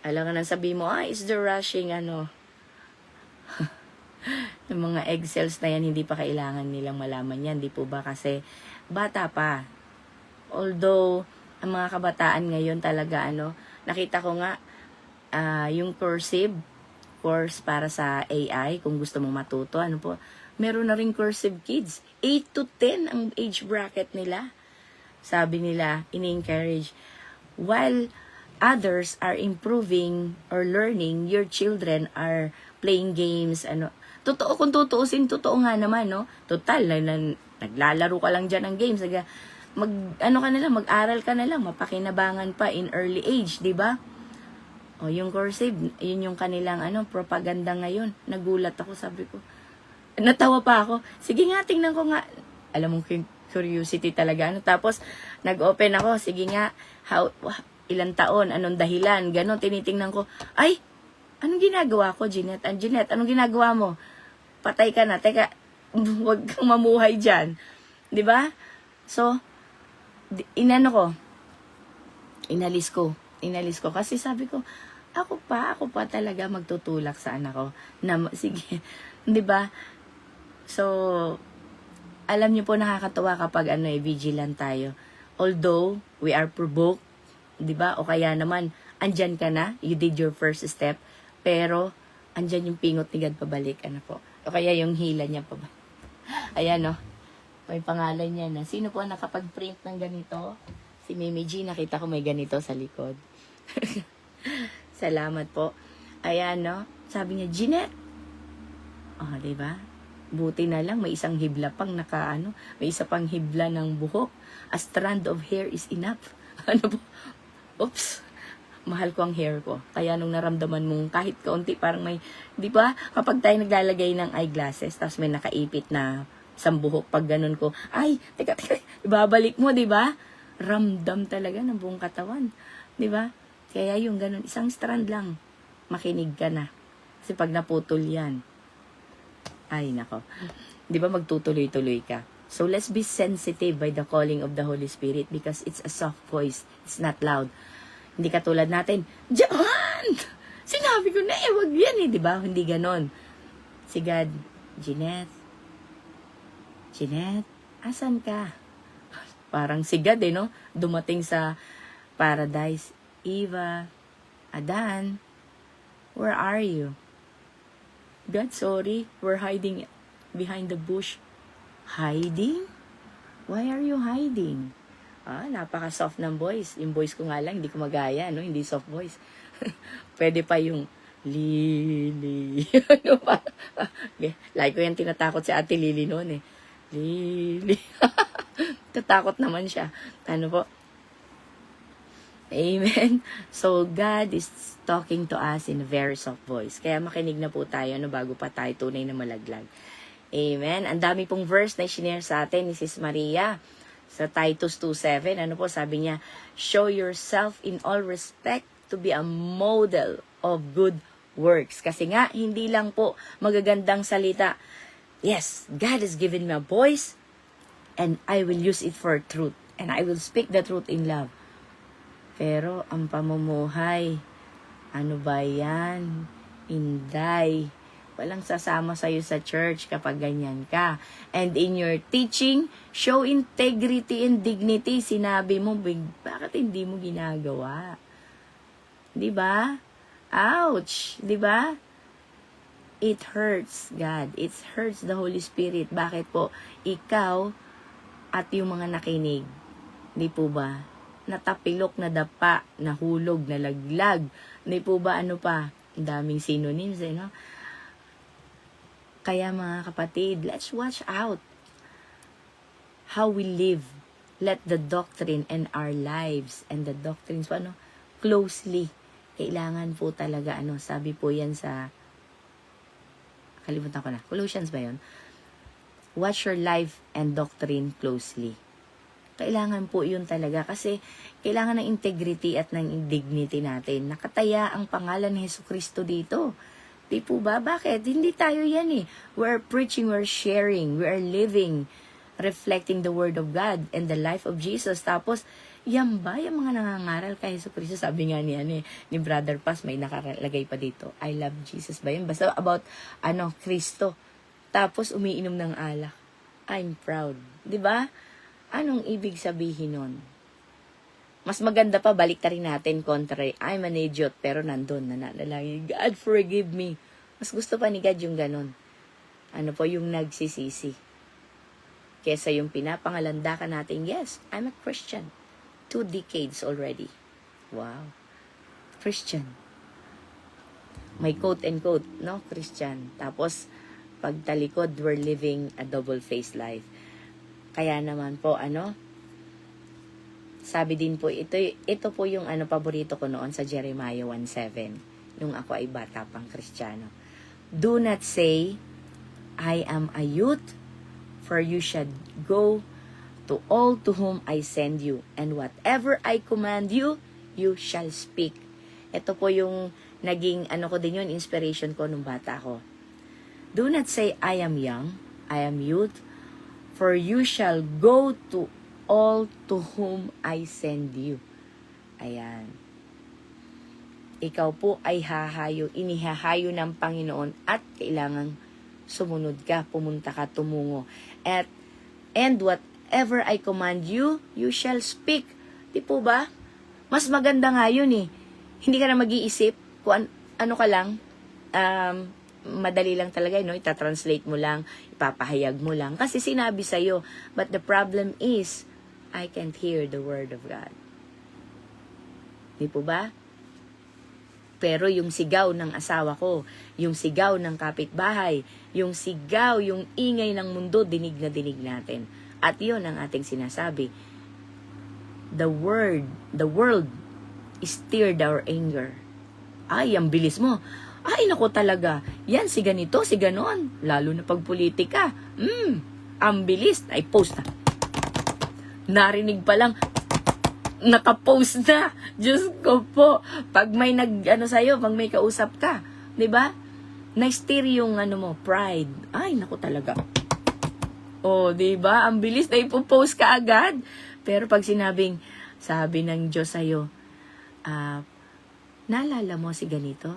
Alam nga nang sabi mo, is the rushing, yung mga egg cells na yan, hindi pa kailangan nilang malaman yan. Di po ba? Kasi, bata pa. Although, ang mga kabataan ngayon talaga, nakita ko nga, yung cursive course para sa AI, kung gusto mong matuto, meron na rin cursive kids. 8 to 10 ang age bracket nila. Sabi nila, ini-encourage, while others are improving or learning, your children are playing games, Totoo, kung tutuusin, totoo nga naman, no? Total, naglalaro ka lang dyan ng games. Mag-aral ka na lang, mapakinabangan pa in early age, di ba? O, yung cursive, yun yung kanilang, propaganda ngayon. Nagulat ako, sabi ko. Natawa pa ako. Sige nga, tingnan ko nga. Alam mo, curiosity talaga. Tapos, nag-open ako. Sige nga, ilang taon, anong dahilan, ganon, tinitingnan ko. Ay, anong ginagawa ko, Jeanette? Jeanette, anong ginagawa mo? Patay ka na. Teka, huwag kang mamuhay dyan. Diba? So, inalis ko. Kasi sabi ko, ako pa talaga magtutulak sa anak ko. Sige, diba? So, alam niyo po, nakakatawa kapag vigilant tayo. Although, we are provoked, diba? O kaya naman, andyan ka na, you did your first step, pero, andyan yung pingot ni God pabalik, po. O kaya yung hila niya pabalik. Ayan, may pangalan niya na. Sino po nakapag-print ng ganito? Si Mimi G, nakita ko may ganito sa likod. Salamat po. Ayan, sabi niya, Jeanette. Diba? Buti na lang, may isang hibla pang may isa pang hibla ng buhok. A strand of hair is enough. Po? Oops. Mahal ko ang hair ko. Kaya nung naramdaman mong kahit kaunti, parang may, di ba? Kapag tayo naglalagay ng eyeglasses, tapos may nakaipit na isang buhok, pag ganun ko, ay, teka, ibabalik mo, di ba? Ramdam talaga ng buong katawan. Di ba? Kaya yung ganun, isang strand lang, makinig ka na. Kasi pag naputol yan, ay, nako. Di ba magtutuloy-tuloy ka? So, let's be sensitive by the calling of the Holy Spirit because it's a soft voice. It's not loud. Hindi katulad natin, John! Sinabi ko na, wag yan di ba? Hindi ganon. Si God, Jeanette, asan ka? Parang si God, Dumating sa Paradise, Eva, Adan, where are you? God, sorry, we're hiding behind the bush. Hiding? Why are you hiding? Napaka-soft ng voice. Yung voice ko nga lang, hindi ko magaya, no? Hindi soft voice. Pwede pa yung Lily. Ano pa? Like ko yan tinatakot si Ate Lily noon eh. Lily. Tatakot naman siya. Ano po? Amen. So, God is talking to us in a very soft voice. Kaya makinig na po tayo bago pa tayo tunay na malaglag. Amen. Ang dami pong verse na i-share sa atin ni Sis Maria sa Titus 2:7. Ano po sabi niya? Show yourself in all respect to be a model of good works. Kasi nga, hindi lang po magagandang salita. Yes, God has given me a voice and I will use it for truth. And I will speak the truth in love. Pero ang pamumuhay, ano ba yan? Inday. Walang sasama sa'yo sa church kapag ganyan ka. And in your teaching, show integrity and dignity. Sinabi mo, bakit hindi mo ginagawa? Diba? Ouch! Diba? It hurts God. It hurts the Holy Spirit. Bakit po? Ikaw at yung mga nakinig. Di po ba? Natapilok, nadapa, nahulog, nalaglag. Di po ba ano pa? Ang daming synonyms no? Kaya mga kapatid, let's watch out how we live. Let the doctrine and our lives and the doctrines closely. Kailangan po talaga sabi po yan sa kalimutan ko na. Colossians ba yun? Watch your life and doctrine closely. Kailangan po yun talaga kasi kailangan ng integrity at ng dignity natin. Nakataya ang pangalan ni Jesucristo dito. Di po ba? Bakit? Hindi tayo yan eh. We're preaching, we're sharing, we're living, reflecting the Word of God and the life of Jesus. Tapos, yan ba yung mga nangangaral kay Jesucristo? Sabi nga ni Brother Paz, may nakalagay pa dito. I love Jesus ba yun? Basta about, Kristo. Tapos, umiinom ng alak. I'm proud. Di ba? Anong ibig sabihin nun? Mas maganda pa, balik ta rin natin contrary. I'm an idiot, pero nandun, nananalangin. God, forgive me. Mas gusto pa ni God yung ganun. Yung nagsisisi. Kesa yung pinapangalandakan natin, yes, I'm a Christian. 2 decades already. Wow. Christian. May quote and quote, no? Christian. Tapos, pagtalikod, we're living a double-faced life. Kaya naman po, sabi din po, ito po yung paborito ko noon sa Jeremiah 1:7, nung ako ay bata pang Kristiyano. Do not say, I am a youth, for you shall go to all to whom I send you, and whatever I command you, you shall speak. Ito po yung naging, ko din yun, inspiration ko nung bata ko. Do not say, I am young, I am youth, for you shall go to all to whom I send you. Ayan. Ikaw po ay inihahayo ng Panginoon at kailangang sumunod ka, pumunta ka, tumungo. And whatever I command you, you shall speak. Di po ba? Mas maganda nga yun eh. Hindi ka na mag-iisip kung ano ka lang, madali lang talaga, itatranslate mo lang, ipapahayag mo lang. Kasi sinabi sa'yo. But the problem is, I can't hear the word of God. Di po ba? Pero yung sigaw ng asawa ko, yung sigaw ng kapitbahay, yung sigaw, yung ingay ng mundo, dinig na dinig natin. At yun ang ating sinasabi. The world stirred our anger. Ay, ang bilis mo. Ay, naku talaga. Yan, si ganito, si ganon. Lalo na pag politika. Ang bilis. Ay, post na. Narinig pa lang, nakapost na. Diyos ko po. Pag may sa'yo, pag may kausap ka, di ba? Na-steer yung pride. Ay, naku talaga. Oh, di ba? Ang bilis na ipopost ka agad. Pero pag sabi ng Diyos sa'yo, naalala mo si ganito?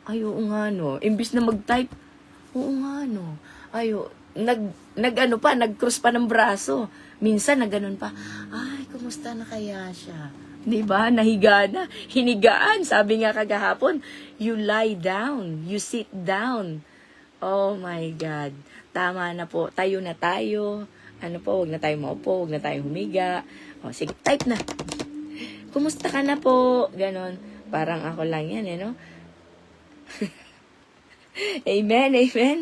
Ay, oo nga, no. Imbis na mag-type, oo nga, no. Ay, nag-cross pa ng braso. Minsan, nagganon pa, ay, kumusta na kaya siya? Diba? Nahiga na. Hinigaan. Sabi nga kagahapon, you lie down. You sit down. Oh my God. Tama na po. Tayo na tayo. Ano po, wag na tayo maupo, wag na tayo humiga. O, sige, type na. Kumusta ka na po? Ganon. Parang ako lang yan, no? Amen, amen.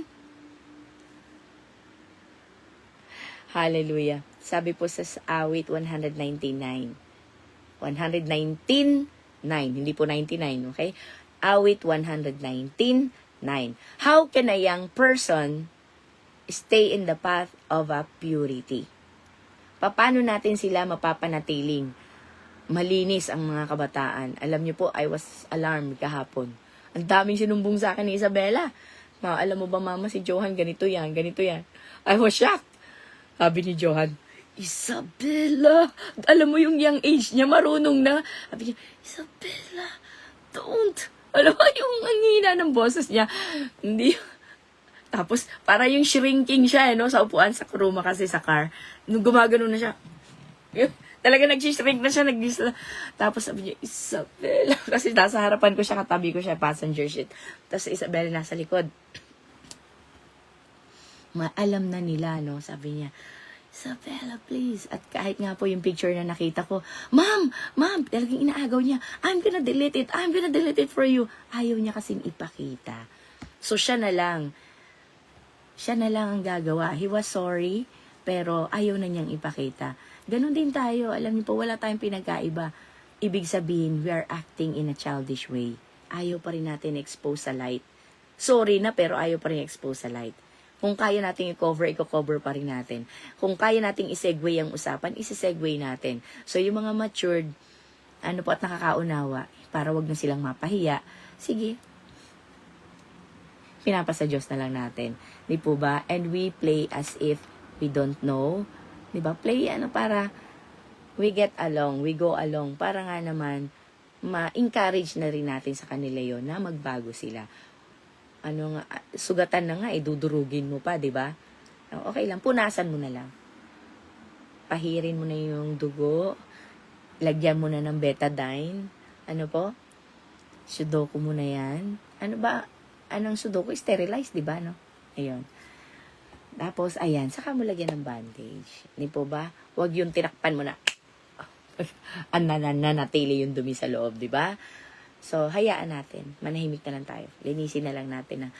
Hallelujah. Sabi po sa awit 199. 119.9. Hindi po 99, okay? Awit 119.9. How can a young person stay in the path of a purity? Paano natin sila mapapanatiling malinis ang mga kabataan? Alam niyo po, I was alarmed kahapon. Ang daming sinumbong sa akin ni Isabela. Alam mo ba, mama, si Johan, ganito yan, ganito yan. I was shocked. Sabi ni Johan, Isabela, alam mo yung young age niya, marunong na. Sabi niya, Isabela, don't. Alam mo yung ang hina ng boses niya. Hindi. Tapos, para yung shrinking siya, sa upuan, sa kuruma kasi sa car. Nung gumagano na siya, talaga nag-shrink na siya, tapos sabi niya, Isabela, kasi nasa harapan ko siya, katabi ko siya, passenger seat. Tapos Isabela nasa likod. Alam na nila, sabi niya, Isabela, please. At kahit nga po yung picture na nakita ko, Ma'am, talagang inaagaw niya, I'm gonna delete it for you. Ayaw niya kasing ipakita. So, siya na lang ang gagawa. He was sorry, pero ayaw na niyang ipakita. Ganon din tayo. Alam niyo po, wala tayong pinagkaiba. Ibig sabihin, we are acting in a childish way. Ayaw pa rin natin expose sa light. Sorry na, pero ayaw pa rin expose sa light. Kung kaya nating i-cover pa rin natin. Kung kaya nating i-segue ang usapan, isi-segue natin. So, yung mga matured, at nakakaunawa, para wag na silang mapahiya, sige, pinapasa Diyos na lang natin. Di po ba? And we play as if we don't know. Di ba? Play, para we get along, we go along, para nga naman, ma-encourage na rin natin sa kanila yon na magbago sila. Sugatan na nga, dudurugin mo pa, di ba? Okay lang, punasan mo na lang. Pahirin mo na yung dugo, lagyan mo na ng betadine, Sudoku mo na yan. Anong Sudoku? Sterilize, di ba, Ayun. Tapos, ayan, saka mo lagyan ng bandage. Di po ba? Huwag yung tinakpan mo na. Nanatili yung dumi sa loob, di ba? So, hayaan natin. Manahimik na lang tayo. Linisin na lang natin ng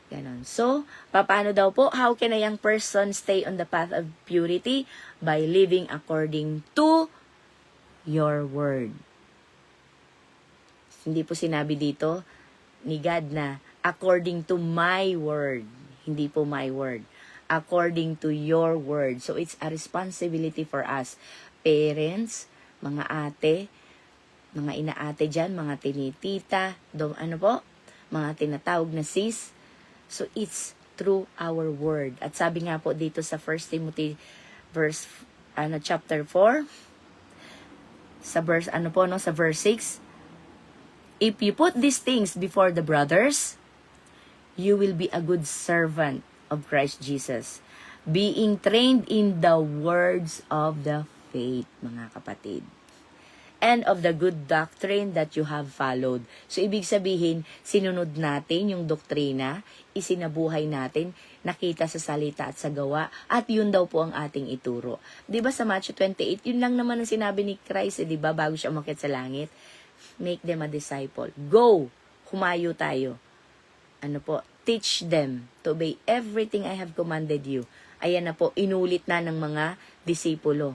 ganon. So, paano daw po? How can a young person stay on the path of purity? By living according to your word. Hindi po sinabi dito ni God na according to my word. Hindi po my word. According to your word. So, it's a responsibility for us. Parents, mga ate, mga inaate dyan, mga tinitita, mga tinatawag na sis. So, it's through our word. At sabi nga po dito sa 1 Timothy chapter 4, sa verse, sa verse 6, if you put these things before the brothers, you will be a good servant of Christ Jesus, being trained in the words of the faith, mga kapatid, and of the good doctrine that you have followed. So, ibig sabihin, sinunod natin yung doktrina, isinabuhay natin, nakita sa salita at sa gawa, at yun daw po ang ating ituro. Diba sa Matthew 28, yun lang naman ang sinabi ni Christ, diba, bago siya umakyat sa langit? Make them a disciple. Go! Humayo tayo. Teach them to obey everything I have commanded you. Ayan na po, inulit na ng mga disipulo.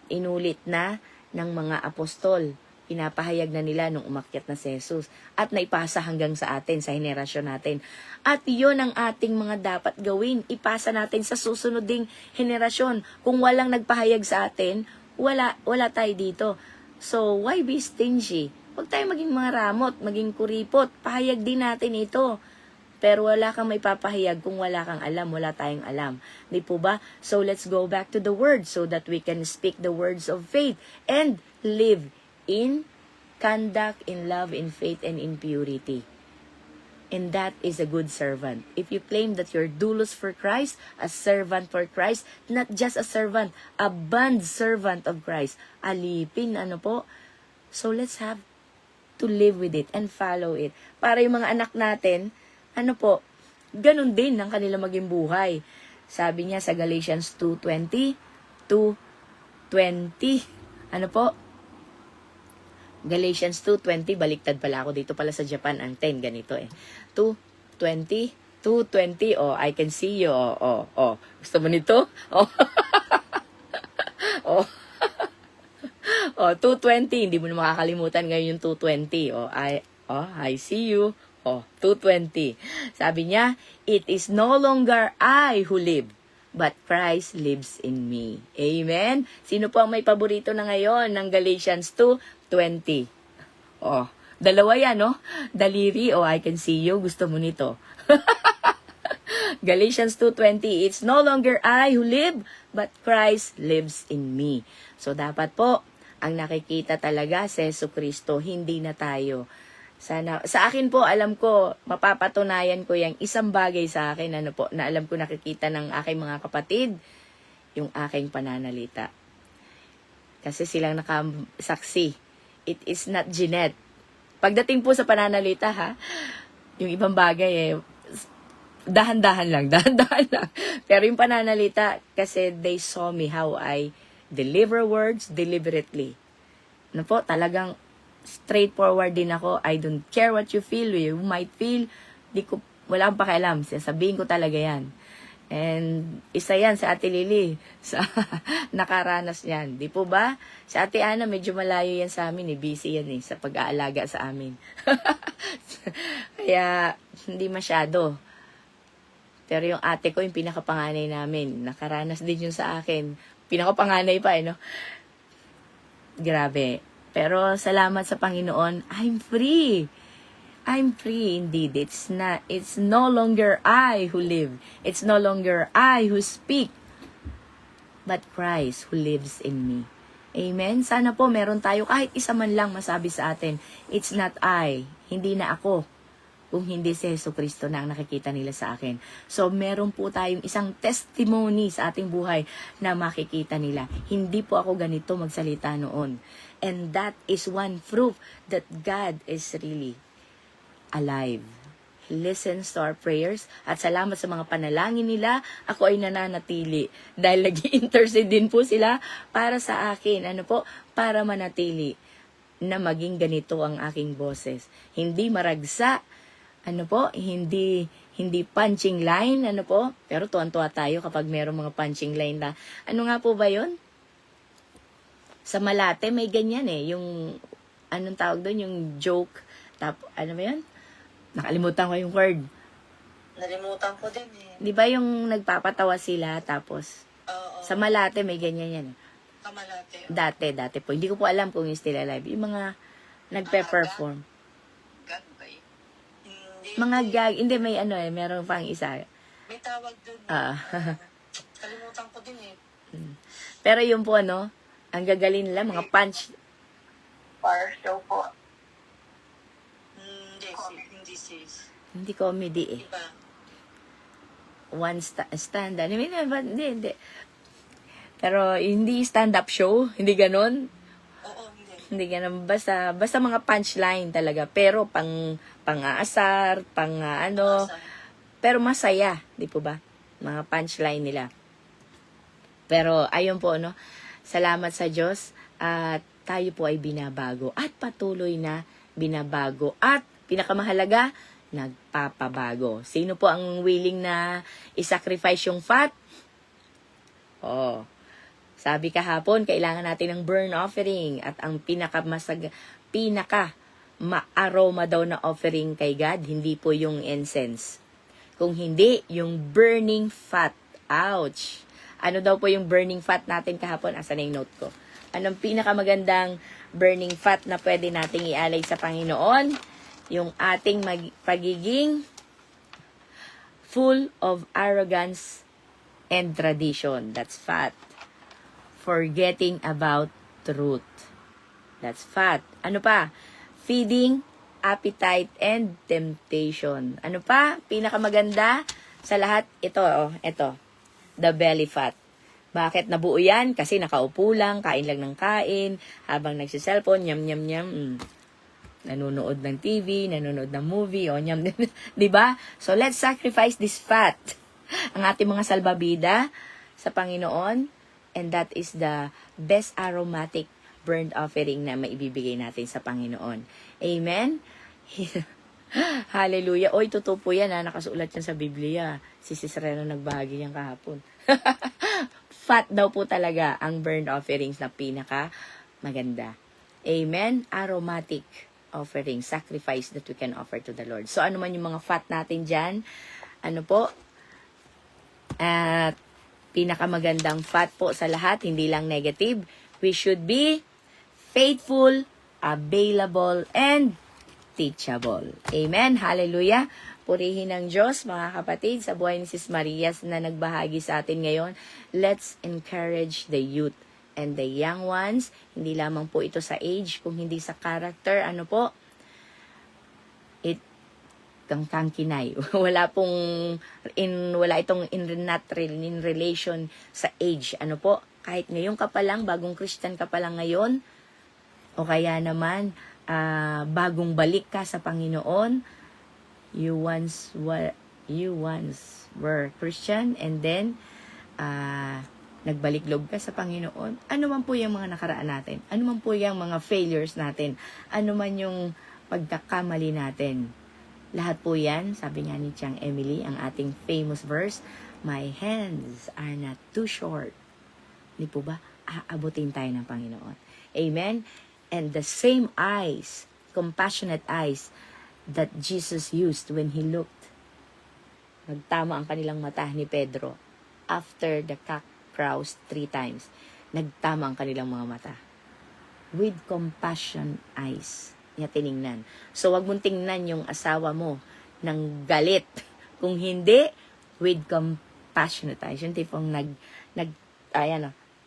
Inulit na ng mga apostol. Pinapahayag na nila nung umakyat na si Jesus. At naipasa hanggang sa atin, sa henerasyon natin. At yun ang ating mga dapat gawin. Ipasa natin sa susunod ding henerasyon. Kung walang nagpahayag sa atin, wala tayo dito. So, why be stingy? Huwag tayo maging mga ramot, maging kuripot. Pahayag din natin ito. Pero wala kang may papahayag kung wala kang alam, wala tayong alam. Di po ba? So let's go back to the word so that we can speak the words of faith and live in conduct, in love, in faith, and in purity. And that is a good servant. If you claim that you're doulos for Christ, a servant for Christ, not just a servant, a bond servant of Christ. Alipin, So let's have to live with it and follow it. Para yung mga anak natin, ganun din ang kanila maging buhay. Sabi niya sa Galatians 2:20, 2:20, Galatians 2:20, baliktad pala ako dito pala sa Japan, ang 10, ganito 2:20, I can see you, gusto mo nito? Oh, 2:20, hindi mo na makakalimutan ngayon yung 2:20. I see you. 2:20. Sabi niya, it is no longer I who live, but Christ lives in me. Amen? Sino po ang may paborito na ngayon ng Galatians 2:20? Dalawa yan, no? Daliri, I can see you. Gusto mo nito. Galatians 2:20, it's no longer I who live, but Christ lives in me. So, dapat po, ang nakikita talaga si Jesucristo, hindi na tayo. Sa akin po, alam ko, mapapatunayan ko yung isang bagay sa akin, na alam ko nakikita ng aking mga kapatid, yung aking pananalita. Kasi silang nakasaksi. It is not Jeanette. Pagdating po sa pananalita, yung ibang bagay dahan-dahan lang. Pero yung pananalita, kasi they saw me how I deliver words deliberately. Talagang straightforward din ako. I don't care what you feel. You might feel. Wala akong pakialam. Sasabihin ko talaga yan. And isa yan sa Ate Lily. Nakaranas yan. Di po ba? Sa Ate Ana, medyo malayo yan sa amin. Busy yan sa pag-aalaga sa amin. Kaya, hindi masyado. Pero yung ate ko, yung pinakapanganay namin. Nakaranas din yun sa akin. Pinakapanganay pa, no? Grabe. Pero salamat sa Panginoon, I'm free. I'm free indeed. It's no longer I who live. It's no longer I who speak, but Christ who lives in me. Amen? Sana po meron tayo kahit isa man lang masabi sa atin, it's not I, hindi na ako, kung hindi si Jesucristo na ang nakikita nila sa akin. So, meron po tayong isang testimony sa ating buhay na makikita nila. Hindi po ako ganito magsalita noon. And that is one proof that God is really alive. He listens to our prayers. At salamat sa mga panalangin nila, ako ay nananatili. Dahil nag-intercede din po sila para sa akin. Para manatili na maging ganito ang aking boses. Hindi maragsa, hindi punching line, pero tuwan-tuwa tayo kapag mayroong mga punching line na, nga po ba yun? Sa Malate, may ganyan yung, anong tawag doon, yung joke, ba yun? Nakalimutan ko yung word. Nalimutan ko din Di ba yung nagpapatawa sila, tapos, sa Malate, may ganyan yan. Kamalate. Dati po. Hindi ko po alam kung yung still alive. Yung mga nagpe-perform. Gag ba yun? Mga gag, hindi, may meron pang isa. May tawag dun. Kalimutan ko din Pero yung po, ang gagaling nila, mga punch. Fire show po. Hindi sis. Hindi comedy Diba? One stand-up. Hindi. Pero hindi stand-up show, hindi ganon. Oo, hindi. Hindi ganon. Basta mga punchline talaga. Pero pang-aasar, pero masaya, di po ba? Mga punchline nila. Pero ayun po, salamat sa Diyos at tayo po ay binabago at patuloy na binabago at pinakamahalaga, nagpapabago. Sino po ang willing na isacrifice yung fat? Sabi kahapon, kailangan natin ng burn offering at ang pinaka ma-aroma daw na offering kay God, hindi po yung incense. Kung hindi, yung burning fat. Ouch! Ano daw po yung burning fat natin kahapon? Asan na yung note ko? Anong pinakamagandang burning fat na pwede nating ialay sa Panginoon? Yung ating pagiging full of arrogance and tradition. That's fat. Forgetting about truth. That's fat. Ano pa? Feeding, appetite, and temptation. Ano pa? Pinakamaganda sa lahat, ito. The belly fat. Bakit nabuo yan? Kasi nakaupo lang, kain lang ng kain, habang nagsiselfone, nyam, nyam, nyam, nanonood ng TV, nanonood ng movie, o nyam, di ba? So, let's sacrifice this fat, ang ating mga salbabida sa Panginoon, and that is the best aromatic burnt offering na maibibigay natin sa Panginoon. Amen? Hallelujah. Oy, totoo po yan, nakasulat yan sa Biblia. Si Cisreno nagbahagi niyan kahapon. Fat daw po talaga ang burnt offerings na pinaka maganda. Amen? Aromatic offering, sacrifice that we can offer to the Lord. So, ano man yung mga fat natin dyan, ano po, at pinakamagandang fat po sa lahat, hindi lang negative. We should be faithful, available, and teachable. Amen? Hallelujah. Purihin ng Diyos, mga kapatid, sa buhay ni Sis Maria na nagbahagi sa atin ngayon. Let's encourage the youth and the young ones. Hindi lamang po ito sa age, kung hindi sa character. Ano po? Kangkinay. Wala itong in relation sa age. Ano po? Kahit ngayon ka pa lang, bagong Christian ka pa lang ngayon, o kaya naman, bagong balik ka sa Panginoon, you once were Christian, and then, nagbalik-loob ka sa Panginoon. Ano man po yung mga nakaraan natin? Ano man po yung mga failures natin? Ano man yung pagkakamali natin? Lahat po yan, sabi nga ni Chang Emily, ang ating famous verse, my hands are not too short. Hindi po ba? Aabutin tayo ng Panginoon. Amen? And the same eyes, compassionate eyes, that Jesus used when He looked. Nagtama ang kanilang mata ni Pedro. After the cock crows 3 times, nagtama ang kanilang mga mata. With compassion eyes. Niya tiningnan. So, wag mong tingnan yung asawa mo ng galit. Kung hindi, with compassionate eyes. Yung tipong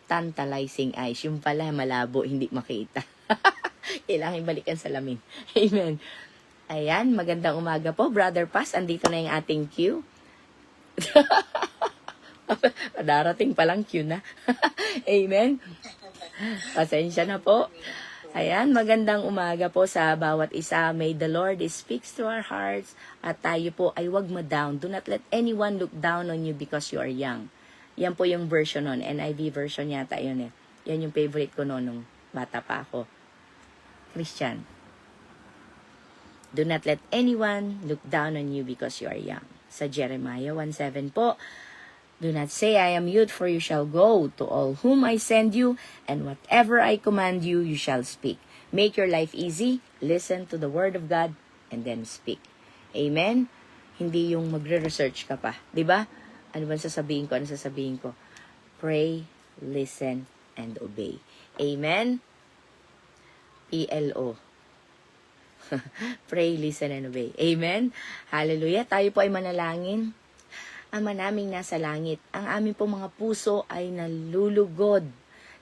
tantalizing eyes. Yung pala malabo, hindi makita. Kailangan balikan sa lamin. Amen. Ayan, magandang umaga po. Brother Paz, andito na yung ating queue. Darating palang queue na. Amen. Pasensya na po. Ayan, magandang umaga po sa bawat isa. May the Lord speaks to our hearts. At tayo po ay wag ma-down. Do not let anyone look down on you because you are young. Yan po yung version nun. NIV version yata yun eh. Yan yung favorite ko noon nung bata pa ako. Christian. Do not let anyone look down on you because you are young. Sa Jeremiah 1:7 po, do not say, I am youth, for you shall go to all whom I send you, and whatever I command you, you shall speak. Make your life easy, listen to the word of God, and then speak. Amen? Hindi yung magre-research ka pa. Diba? Ano ba sasabihin ko? Ano sasabihin ko? Pray, listen, and obey. Amen? PLO. Pray, listen, and obey. Amen? Hallelujah. Tayo po ay manalangin. Ama naming nasa langit, ang aming po mga puso ay nalulugod.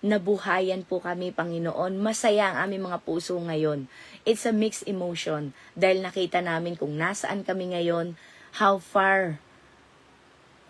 Nabuhayan po kami, Panginoon. Masaya ang aming mga puso ngayon. It's a mixed emotion dahil nakita namin kung nasaan kami ngayon, how far,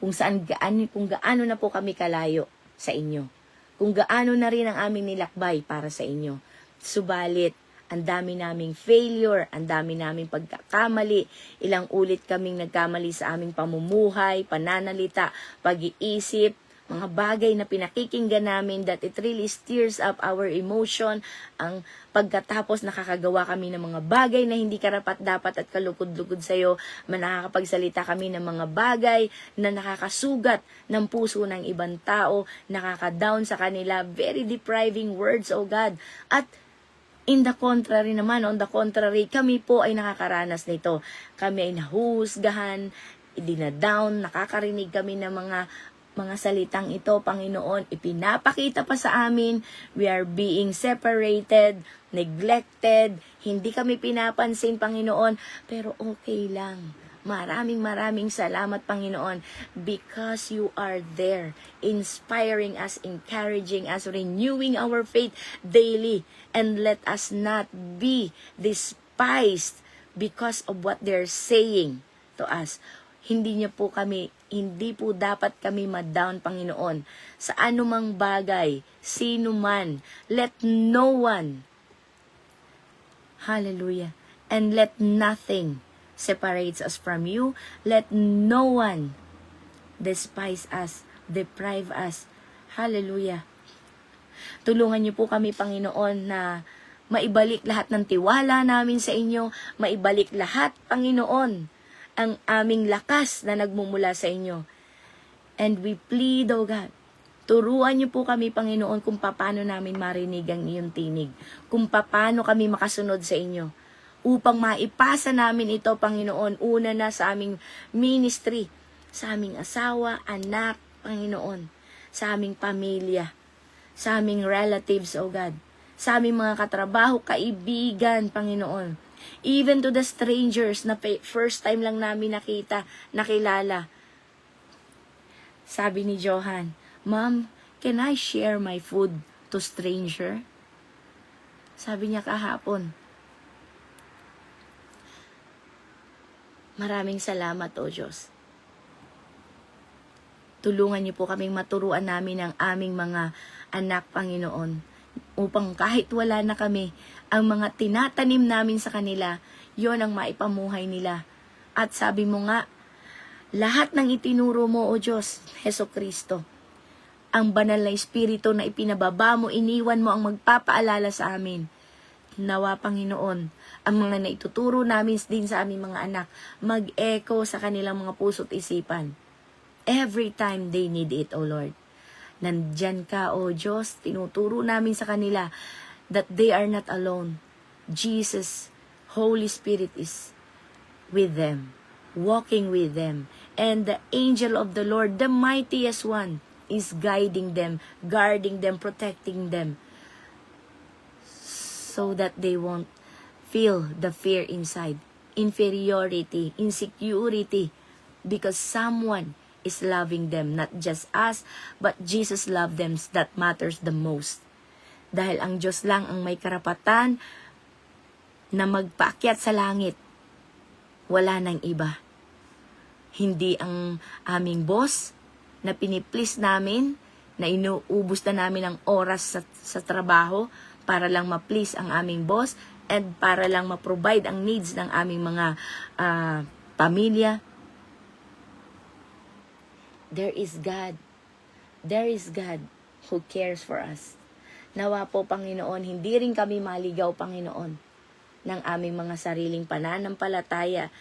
kung gaano na po kami kalayo sa inyo. Kung gaano na rin ang aming nilakbay para sa inyo. Subalit, ang dami naming failure, ang dami naming pagkakamali, ilang ulit kaming nagkamali sa aming pamumuhay, pananalita, pag-iisip, mga bagay na pinakikinggan namin that it really stirs up our emotion, ang pagkatapos nakakagawa kami ng mga bagay na hindi karapat-dapat at kalukod-lukod sa'yo, nakakapagsalita kami ng mga bagay na nakakasugat ng puso ng ibang tao, nakaka-down sa kanila, very depriving words, oh God, at on the contrary, kami po ay nakakaranas nito. Kami ay nahuhusgahan, dinadown, nakakarinig kami ng mga salitang ito, Panginoon. Ipinapakita pa sa amin, we are being separated, neglected, hindi kami pinapansin, Panginoon, pero okay lang. Maraming salamat, Panginoon, because you are there, inspiring us, encouraging us, renewing our faith daily, and let us not be despised because of what they're saying to us. hindi po dapat kami ma-down, Panginoon, sa anumang bagay, sino man. Let no one, hallelujah, and let nothing separates us from you. Let no one despise us, deprive us. Hallelujah. Tulungan niyo po kami, Panginoon, na maibalik lahat ng tiwala namin sa inyo, maibalik lahat, Panginoon, ang aming lakas na nagmumula sa inyo. And we plead, O God, turuan niyo po kami, Panginoon, kung paano namin marinig ang iyong tinig, kung paano kami makasunod sa inyo, upang maipasa namin ito, Panginoon, una na sa aming ministry, sa aming asawa, anak, Panginoon, sa aming pamilya, sa aming relatives, O God, sa aming mga katrabaho, kaibigan, Panginoon, even to the strangers na first time lang namin nakilala. Sabi ni Johan, Ma'am, can I share my food to stranger? Sabi niya kahapon. Maraming salamat, O Diyos. Tulungan niyo po kaming maturuan namin ang aming mga anak, Panginoon, upang kahit wala na kami, ang mga tinatanim namin sa kanila, yon ang maipamuhay nila. At sabi mo nga, lahat ng itinuro mo, O Diyos, Heso Kristo, ang banal na espiritu na ipinababa mo, iniwan mo ang magpapaalala sa amin. Nawa, Panginoon, ang mga naituturo namin din sa aming mga anak, mag-echo sa kanilang mga puso't isipan. Every time they need it, O Lord. Nandyan ka, O Diyos, tinuturo namin sa kanila that they are not alone. Jesus, Holy Spirit is with them, walking with them. And the angel of the Lord, the mightiest one, is guiding them, guarding them, protecting them, so that they won't feel the fear inside, inferiority, insecurity, because someone is loving them, not just us, but Jesus loved them. That matters the most. Dahil ang Diyos lang ang may karapatan na magpaakyat sa langit. Wala nang iba. Hindi ang aming boss na piniplease namin, na inuubos na namin ang oras sa trabaho para lang ma-please ang aming boss and para lang ma-provide ang needs ng aming mga pamilya. There is God. There is God who cares for us. Nawa po, Panginoon, hindi rin kami maligaw, Panginoon, ng aming mga sariling pananampalataya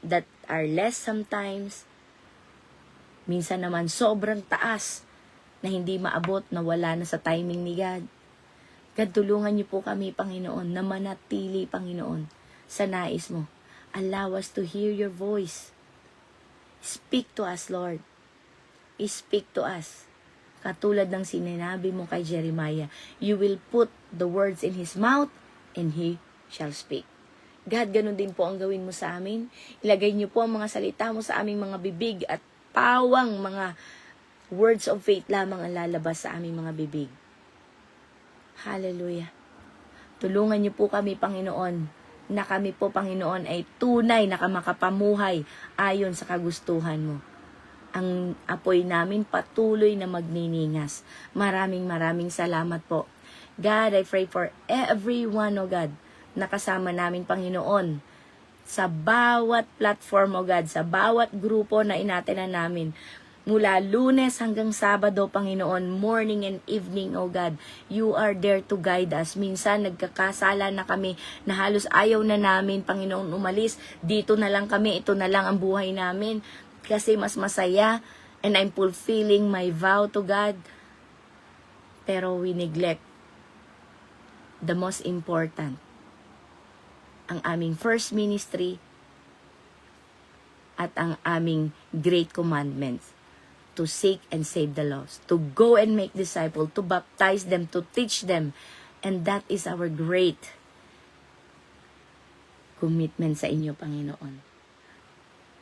that are less sometimes, minsan naman sobrang taas, na hindi maabot, na wala na sa timing ni God. God, tulungan niyo po kami, Panginoon, na manatili, Panginoon, sa nais mo. Allow us to hear your voice. Speak to us, Lord. Speak to us. Katulad ng sinabi mo kay Jeremiah, you will put the words in his mouth and he shall speak. God, ganun din po ang gawin mo sa amin. Ilagay niyo po ang mga salita mo sa aming mga bibig at pawang mga words of faith lamang ang lalabas sa aming mga bibig. Hallelujah. Tulungan niyo po kami, Panginoon, na kami po, Panginoon, ay tunay na makapamuhay ayon sa kagustuhan mo. Ang apoy namin patuloy na magniningas. Maraming salamat po. God, I pray for everyone, O God, na kasama namin, Panginoon, sa bawat platform, O God, sa bawat grupo na inatenan namin, mula Lunes hanggang Sabado, Panginoon, morning and evening, O God, you are there to guide us. Minsan, nagkakasala na kami na halos ayaw na namin, Panginoon, umalis. Dito na lang kami, ito na lang ang buhay namin. Kasi mas masaya and I'm fulfilling my vow to God. Pero we neglect the most important. Ang aming first ministry at ang aming great commandments. To seek and save the lost. To go and make disciples. To baptize them. To teach them. And that is our great commitment sa inyo, Panginoon.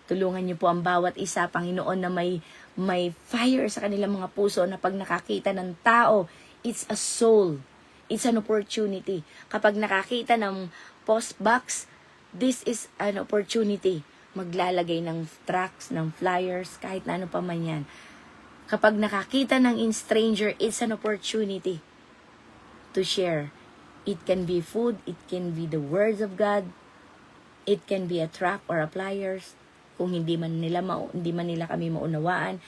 Tulungan niyo po ang bawat isa, Panginoon, na may fire sa kanilang mga puso na pag nakakita ng tao, it's a soul. It's an opportunity. Kapag nakakita ng post box, this is an opportunity. maglalagay ng tracts, ng flyers, kahit na ano pa man yan. Kapag nakakita ng stranger, it's an opportunity to share. It can be food, it can be the words of God, it can be a tract or a flyers. Kung hindi man nila kami maunawaan,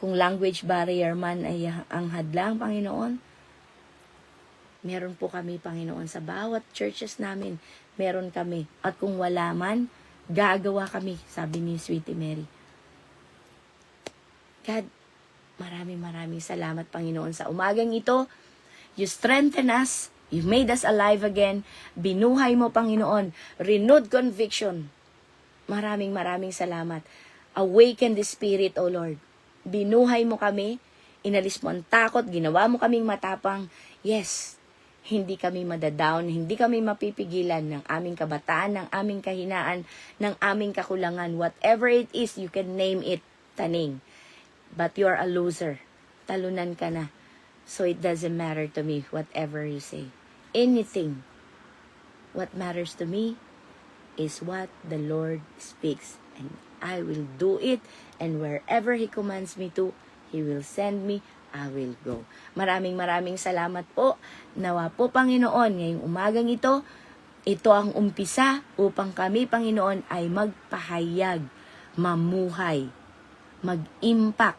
kung language barrier man ay ang hadlang, Panginoon, meron po kami, Panginoon, sa bawat churches namin, meron kami. At kung wala man, gagawa kami, sabi ni Sweetie Mary. God, maraming salamat, Panginoon, sa umagang ito. You strengthen us. You made us alive again. Binuhay mo, Panginoon. Renewed conviction. Maraming salamat. Awaken the Spirit, O Lord. Binuhay mo kami. Inalis mo ang takot. Ginawa mo kaming matapang. Yes, hindi kami madadown, hindi kami mapipigilan ng aming kabataan, ng aming kahinaan, ng aming kakulangan. Whatever it is, you can name it, Taning. But you're a loser. Talunan ka na. So it doesn't matter to me, whatever you say. Anything. What matters to me is what the Lord speaks. And I will do it. And wherever He commands me to, He will send me. I will go. Maraming salamat po. Nawa po, Panginoon, ngayong umagang ito ang umpisa upang kami, Panginoon, ay magpahayag, mamuhay, mag-impact.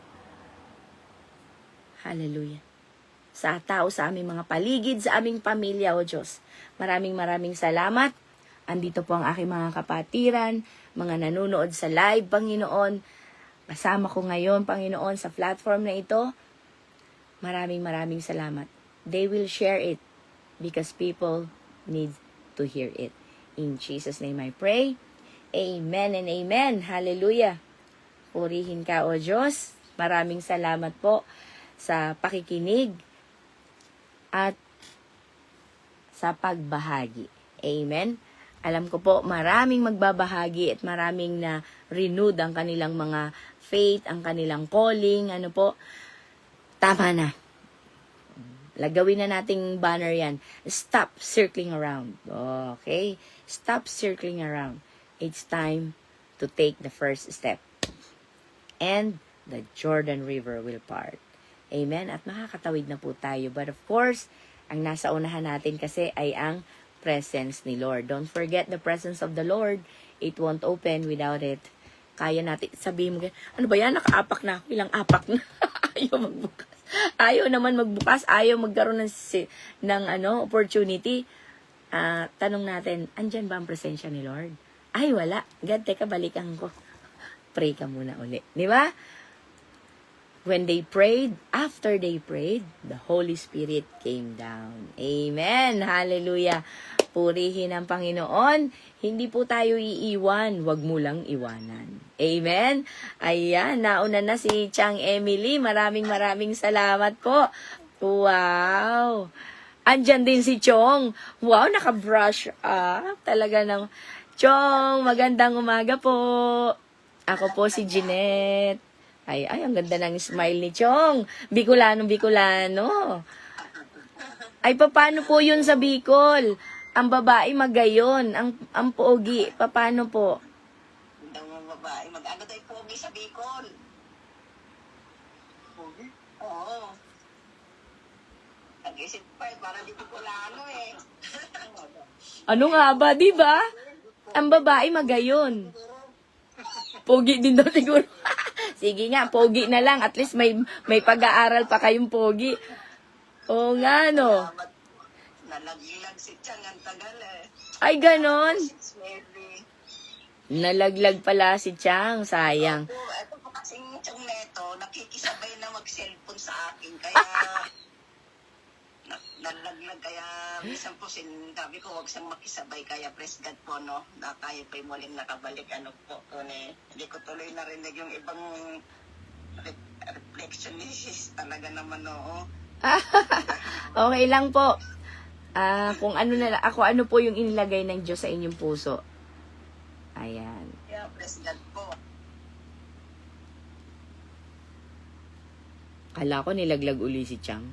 Hallelujah. Sa tao, sa aming mga paligid, sa aming pamilya, O Diyos. Maraming salamat. Andito po ang aking mga kapatiran, mga nanonood sa live, Panginoon. Kasama ko ngayon, Panginoon, sa platform na ito. Maraming salamat. They will share it because people need to hear it. In Jesus' name I pray. Amen and amen. Hallelujah. Purihin ka, O Diyos. Maraming salamat po sa pakikinig at sa pagbahagi. Amen. Alam ko po, maraming magbabahagi at maraming na renewed ang kanilang mga faith, ang kanilang calling, ano po. Tama na. Lagawin na nating banner yan. Stop circling around. Okay? Stop circling around. It's time to take the first step. And the Jordan River will part. Amen? At makakatawid na po tayo. But of course, ang nasa unahan natin kasi ay ang presence ni Lord. Don't forget the presence of the Lord. It won't open without it. Kaya natin, sabihin mo, ano ba yan? Nakaapak na ako. Ilang apak na. Ayaw magbukas. Ayaw naman magbukas. Ayaw magkaroon ng opportunity. Tanong natin, andyan ba ang presensya ni Lord? Ay, wala. God, teka, balikan ko. Pray ka muna uli. Di ba? When they prayed, after they prayed, the Holy Spirit came down. Amen. Hallelujah. Purihin ang Panginoon. Hindi po tayo iiwan. Huwag mo lang iwanan. Amen. Ayan, nauna na si Chang Emily. Maraming salamat po. Wow. Andyan din si Chong. Wow, naka-brush up. Talaga ng Chong, magandang umaga po. Ako po si Jeanette. Ay, ang ganda ng smile ni Chong. Bicolano. Ay, paano po yun sa Bicol? Ang babae magayon, ang pogi, paano po? Ang babae, mag-ano tayo pogi sa Bicol? Pogi? Oo. Nag-isip pa para di Bicolano eh. Ano nga ba, di ba? Ang babae magayon. Pogi din daw siguro. Sige nga, pogi na lang. At least may pag-aaral pa kayong pogi. Oo nga, no? Nalaglag si Chang ang tagal eh. Ay, ganon. Maybe. Nalaglag pala si Chang. Sayang. Ito po kasing Chang neto, nakikisabay na mag-cellphone sa akin. Kaya, nalaglag. Kaya, minsan po sabi ko, huwag siyang makisabay. Kaya, praise God po, no? Na tayo pa'y muling nakabalik. Ano po, hindi ko tuloy narinig yung ibang reflection ni sis. Talaga naman, no? Okay lang po. Kung ano po yung inilagay ng Diyos sa inyong puso. Ayan. Yeah, praise God po. Kala ko nilaglag uli si Chang.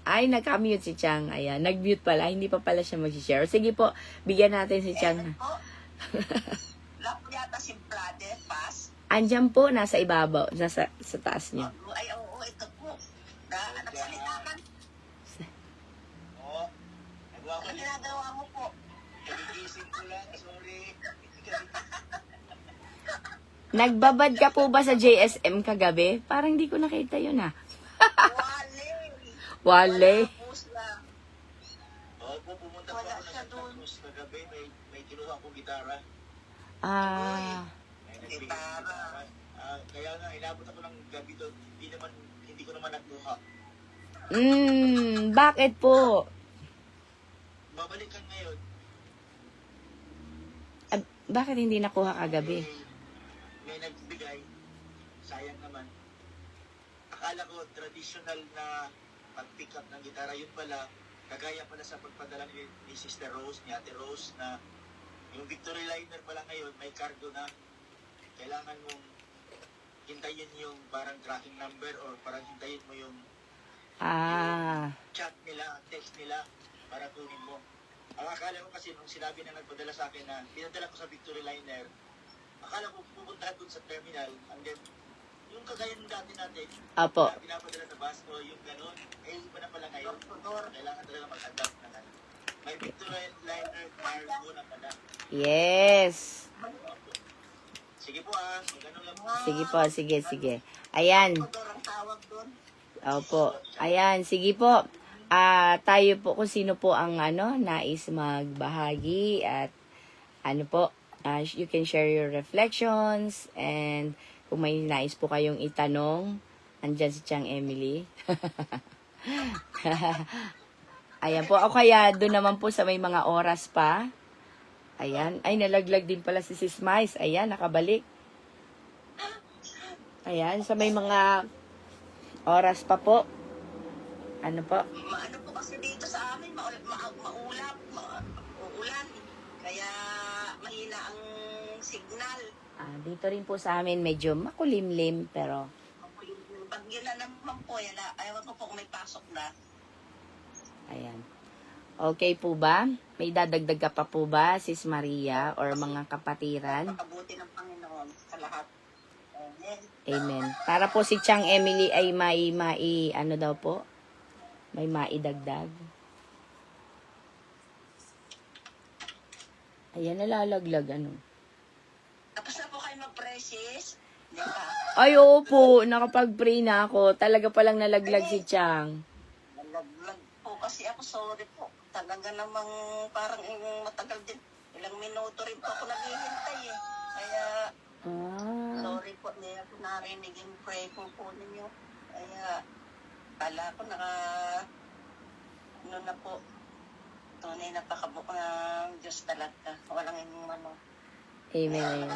Ay, nag-mute si Chang. Ayan, nag-mute pala. Hindi pa pala siya mag-share. Sige po, bigyan natin si Chang. Po, wala po yata si Brother Pass. Andyan po, nasa ibabaw, sa taas niyo. Ay, oo, ito po. Nagsalita ka. Oo. Nagawa ko Ano ginagawa mo po? Nagigising ko lang. Sorry. Nagbabad ka po ba sa JSM kagabi? Parang hindi ko nakita yun ah. Wale. Wale. Wala po siya. Oo po, pumunta po Wala ako siya ng doon. Santa Cruz kagabi. May kinuha akong gitara. Ah, May nagbigay ng Gitara. Kaya nga, inabot ako ng gabi doon. Hindi ko naman nakuha. bakit po? Babalik ka ngayon. Bakit hindi nakuha kagabi? May nagbigay. Sayang naman. Akala ko traditional na pag-pick up ng gitara. Yun pala, kagaya pala sa pagpadala ni Sister Rose, ni Ate Rose, na yung Victory Liner pala ngayon, may cargo na. Kailangan mong hintayin yung parang tracking number or parang hintayin mo yung chat nila, text nila para kunin mo. Ang akala ko kasi nung sinabi na nagpadala sa akin na pinadala ko sa Victory Liner, akala ko pupunta doon sa terminal, and then yung kagaya ng dati natin, Apo. na pinapadala sa bus o yung gano'n, iba na pala ngayon. Kailangan talaga mag-adapt na lang. May Victory Liner cargo na pala. Yes. Sige po ganun lang po. Sige po, sige. Ayan. Tudor ang tawag doon. Opo. Ayan, sige po. Tayo po kung sino po ang nais magbahagi at you can share your reflections and kung may nais po kayong itanong, andyan si Chang Emily. Ayan po. O kaya doon naman po sa may mga oras pa. Ayan. Ay, nalaglag din pala si Sis Mais. Ayan, nakabalik. Ayan, sa may mga oras pa po. Ano po? Ano po kasi dito sa amin, maulap, uulan. Kaya mahina ang signal. Dito rin po sa amin medyo makulimlim pero Pag yun na naman po, ayaw ko po kung may pasok na. ayan. Okay po ba? May dadagdag ka pa po ba, Sis Maria or mga kapatiran? Pakabuti ng Panginoon sa lahat. Amen. Amen. Para po si Chang Emily ay ano daw po? May maidagdag. Ayan, nalalaglag Tapos na po kayo mag-precious. Di ba? Ay, opo. Nakapag-pray na ako. Talaga palang nalaglag si Chang. Nalaglag po kasi ako, sorry po. Talaga namang parang matagal din. Ilang minuto rin po ako naghihintay eh. Kaya, sorry po, hindi ako narinig yung pray po ninyo. Kaya, kala ko ano na po, tunay napakabuk ng Diyos talaga. Walang yung Amen.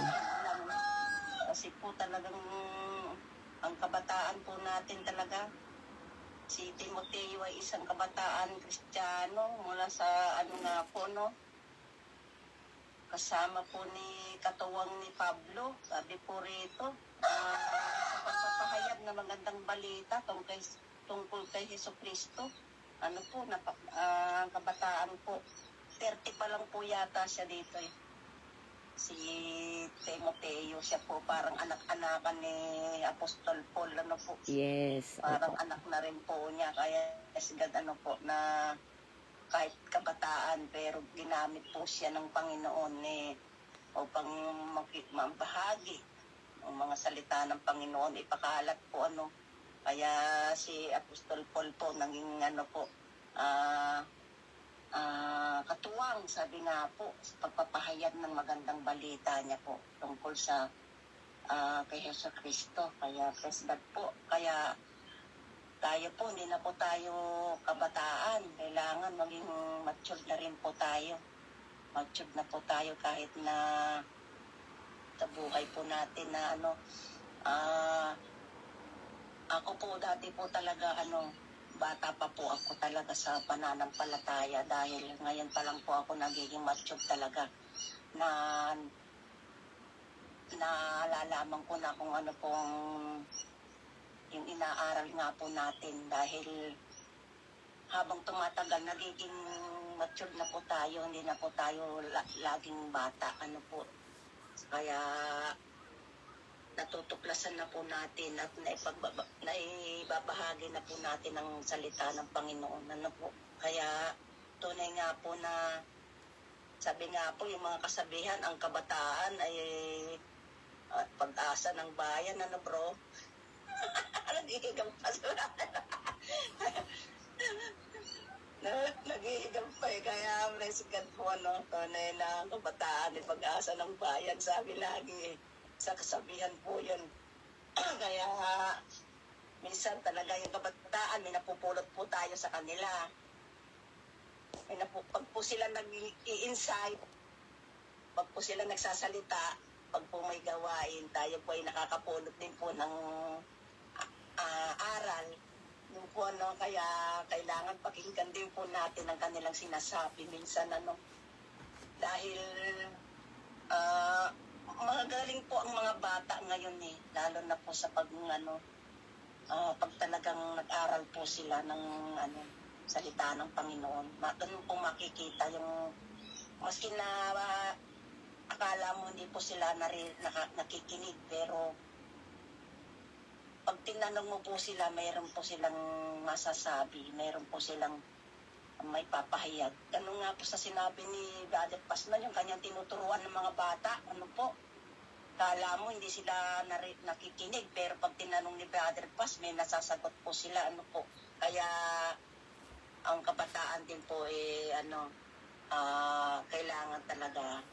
Kasi po talagang ang kabataan po natin talaga, si Timoteo ay isang kabataan Kristiyano mula sa kasama po ni katuwang ni Pablo. Sabi po rito, sa pagpapahayag na magandang balita tungkol kay Jesucristo. Kabataan po. 30 pa lang po yata siya dito eh. Si Timoteo, siya po parang anak-anakan ni Apostol Paul, po. Yes. Parang Opo. anak na rin po niya, kaya sigad na kahit kabataan, pero ginamit po siya ng Panginoon upang mabahagi ang mga salita ng Panginoon, ipakalat po Kaya si Apostol Paul po naging katuwang, sabi nga po, sa pagpapahayag ng magandang balita niya po tungkol sa kay Jesucristo. Kaya praise God po. Kaya tayo po, hindi na po tayo kabataan. Kailangan maging matured na rin po tayo. Matured na po tayo kahit na sa buhay po natin na ako po dati po talaga bata pa po ako talaga sa pananampalataya dahil ngayon pa lang po ako nagiging matured talaga na nalalaman ko na kung ano pong yung inaaral nga po natin dahil habang tumatagal, nagiging matured na po tayo, hindi na po tayo laging bata, ano po. Kaya natutuklasan na po natin at naibabahagi na po natin ang salita ng Panginoon. Ano po. Kaya tunay nga po na sabi nga po yung mga kasabihan, ang kabataan ay pag-asa ng bayan. Ano bro? Nagigigam pa sila. Nagigigam pa eh. Kaya presikat po tunay na ang kabataan ay pag-asa ng bayan. Sabi lagi sa kasabihan po yun. Kaya minsan talaga yung kabataan, may napupulot po tayo sa kanila. Pag po sila nag-i-insight, pag po sila nagsasalita, pag po may gawain, tayo po ay nakakapulot din po ng aral. Yung po, kaya kailangan pakinggan din po natin ang kanilang sinasabi minsan, dahil magaling po ang mga bata ngayon lalo na po sa pag talagang nag-aral po sila ng salita ng Panginoon. Doon po makikita yung maski na akala mo hindi po sila nakikinig, pero pag tinanong mo po sila, mayroon po silang masasabi, mayroon po silang may papahayag. Ganun nga po sa sinabi ni Brother Paz na yung kanyang tinuturuan ng mga bata, kala mo hindi sila nakikinig, pero pag tinanong ni Brother Paz, may nasasagot po sila, Kaya ang kabataan din po kailangan talaga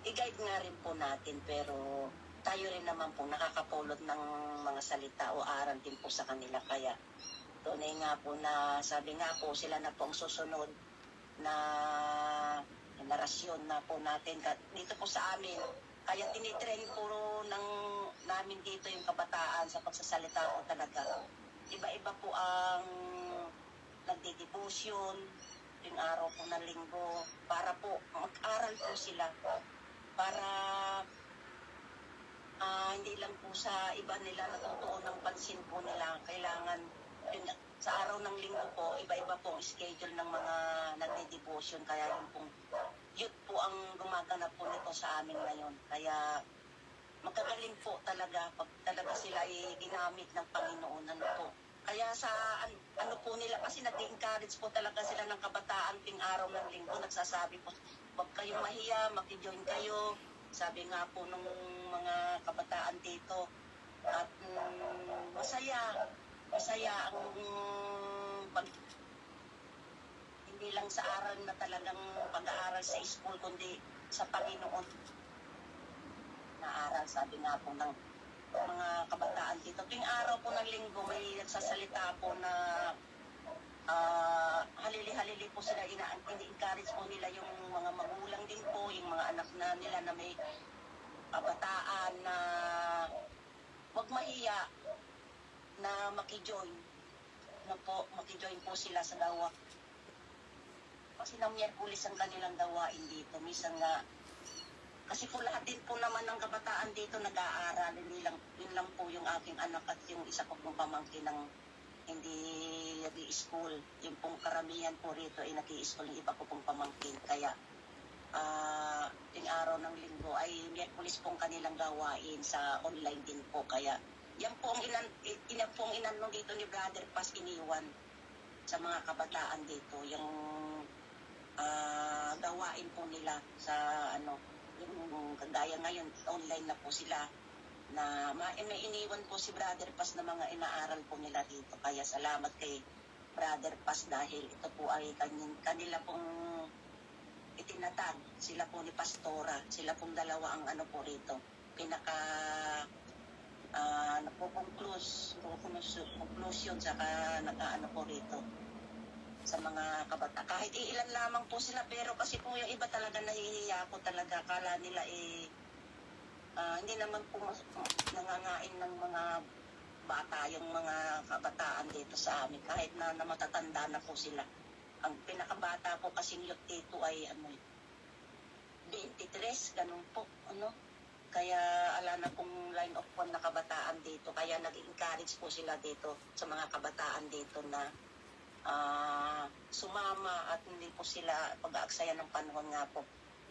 i-guide nga rin po natin, pero tayo rin naman po nakakapulot ng mga salita o aral din po sa kanila. Kaya tunay nga po na sabi nga po, sila na po ang susunod na generasyon na po natin dito po sa amin. Kaya tinitrain po namin dito yung kabataan sa pagsasalita po talaga. Iba-iba po ang nagdedebosyon yung araw po ng linggo para po mag-aral po sila, para hindi lang po sa iba nila natutuon ng pansin po nila. Kailangan sa araw ng linggo po, iba-iba po ang schedule ng mga nagde-devotion. Kaya yung pong youth po ang gumaganap po nito sa amin ngayon. Kaya magkagaling po talaga pag talaga sila ginamit ng Panginoon. Kaya sa po nila, kasi nag-encourage po talaga sila ng kabataan ting araw ng linggo. Nagsasabi po, wag kayong mahiya, maki-join kayo. Sabi nga po ng mga kabataan dito. At masaya ang hindi lang sa aral na talagang pag-aaral sa school, kundi sa Panginoon na aral. Sabi nga po ng mga kabataan dito, tuwing araw po ng linggo may nagsasalita po na halili-halili po sila, ini-encourage po nila yung mga magulang din po, yung mga anak na nila na may kabataan na wag mahiya na maki-join maki-join po sila sa gawa. Kasi ng Miyerkules ang kanilang gawain dito. Minsan nga, kasi po lahat din po naman ng kabataan dito nag-aaral. Yun lang po yung aking anak at yung isa ko pong pamangkin ng hindi nag-i-school. Yung pong karamihan po rito ay nag-i-school, yung iba ko pong pamangkin. Kaya, yung araw ng linggo ay Miyerkules pong kanilang gawain sa online din po. Kaya, yan po ang inanong dito ni Brother Paz iniwan sa mga kabataan dito. Yung gawain po nila sa yung kagaya ngayon, online na po sila na may iniwan po si Brother Paz na mga inaaral po nila dito. Kaya salamat kay Brother Paz dahil ito po ay kanila pong itinatag. Sila po ni Pastora, sila pong dalawa ang po rito. Conclusion saka po rito sa mga kabata. Kahit ilan lamang po sila, pero kasi po yung iba talaga nahihiya po talaga. Kala nila hindi naman po nangangain ng mga bata yung mga kabataan dito sa amin. Kahit na matatanda na po sila. Ang pinakabata po kasing youth dito ay 23, ganun po. Kaya ala na pong line of one na kabataan dito. Kaya Kaya nag-encourage po sila dito sa mga kabataan dito na sumama at hindi po sila pag-aaksaya ng panahon nga po.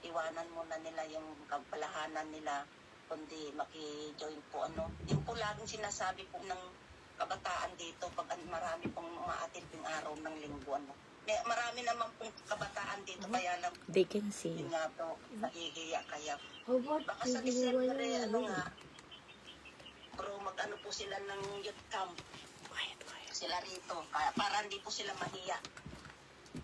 Iwanan muna nila yung kapalahanan nila, kundi maki-join po ano. Yung po laging sinasabi po ng kabataan dito pag marami pong umaattend yung araw ng linggo ano. Marami naman pong kabataan dito kaya lang They can see. yun nga po, nahihiya kaya. How about Baka sa December ano nga, bro, mag-ano po sila ng youth camp sila rito, para hindi po sila mahiya.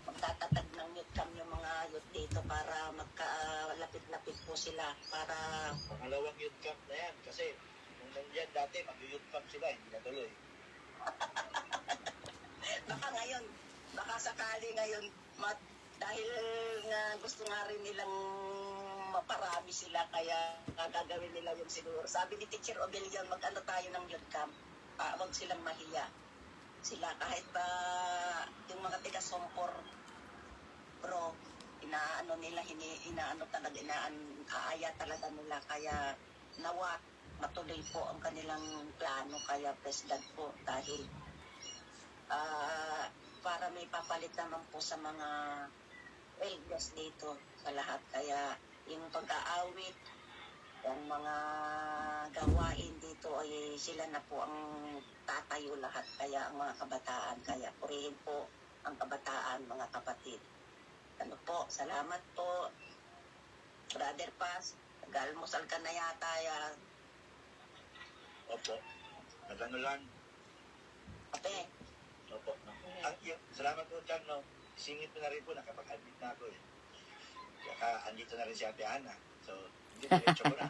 Magtatatag ng youth camp yung mga youth dito para magkalapit-lapit po sila para Pangalawang youth camp na yan. Kasi nung nandiyan dati, mag-youth camp sila, hindi natuloy. baka sakali ngayon dahil nga gusto nga rin nilang maparami sila kaya gagawin nila yung siguro. Sabi ni Teacher Obelian, mag-ano tayo ng youth camp, wag silang mahiya. Sila kahit ba yung mga taga-Sompor, bro, inaano nila, aaya talaga nila, kaya nawa matuloy po ang kanilang plano, kaya president po dahil para may papalit naman po sa mga elders dito sa lahat, kaya yung pag-aawit, yung mga gawain dito ay sila na po ang tatayo lahat, kaya ang mga kabataan, kaya purihin po ang kabataan, mga kapatid. Ano po, salamat po, Brother Paz, nag-almusal ka na yata yan. Opo. Nag-ano lang. Ate, Opo. No. Salamat po dyan, no. Singit ko na rin po, nakapag-admit na ako eh. Kaya andito na rin si Ate Ana. So, hindi diretso ko na.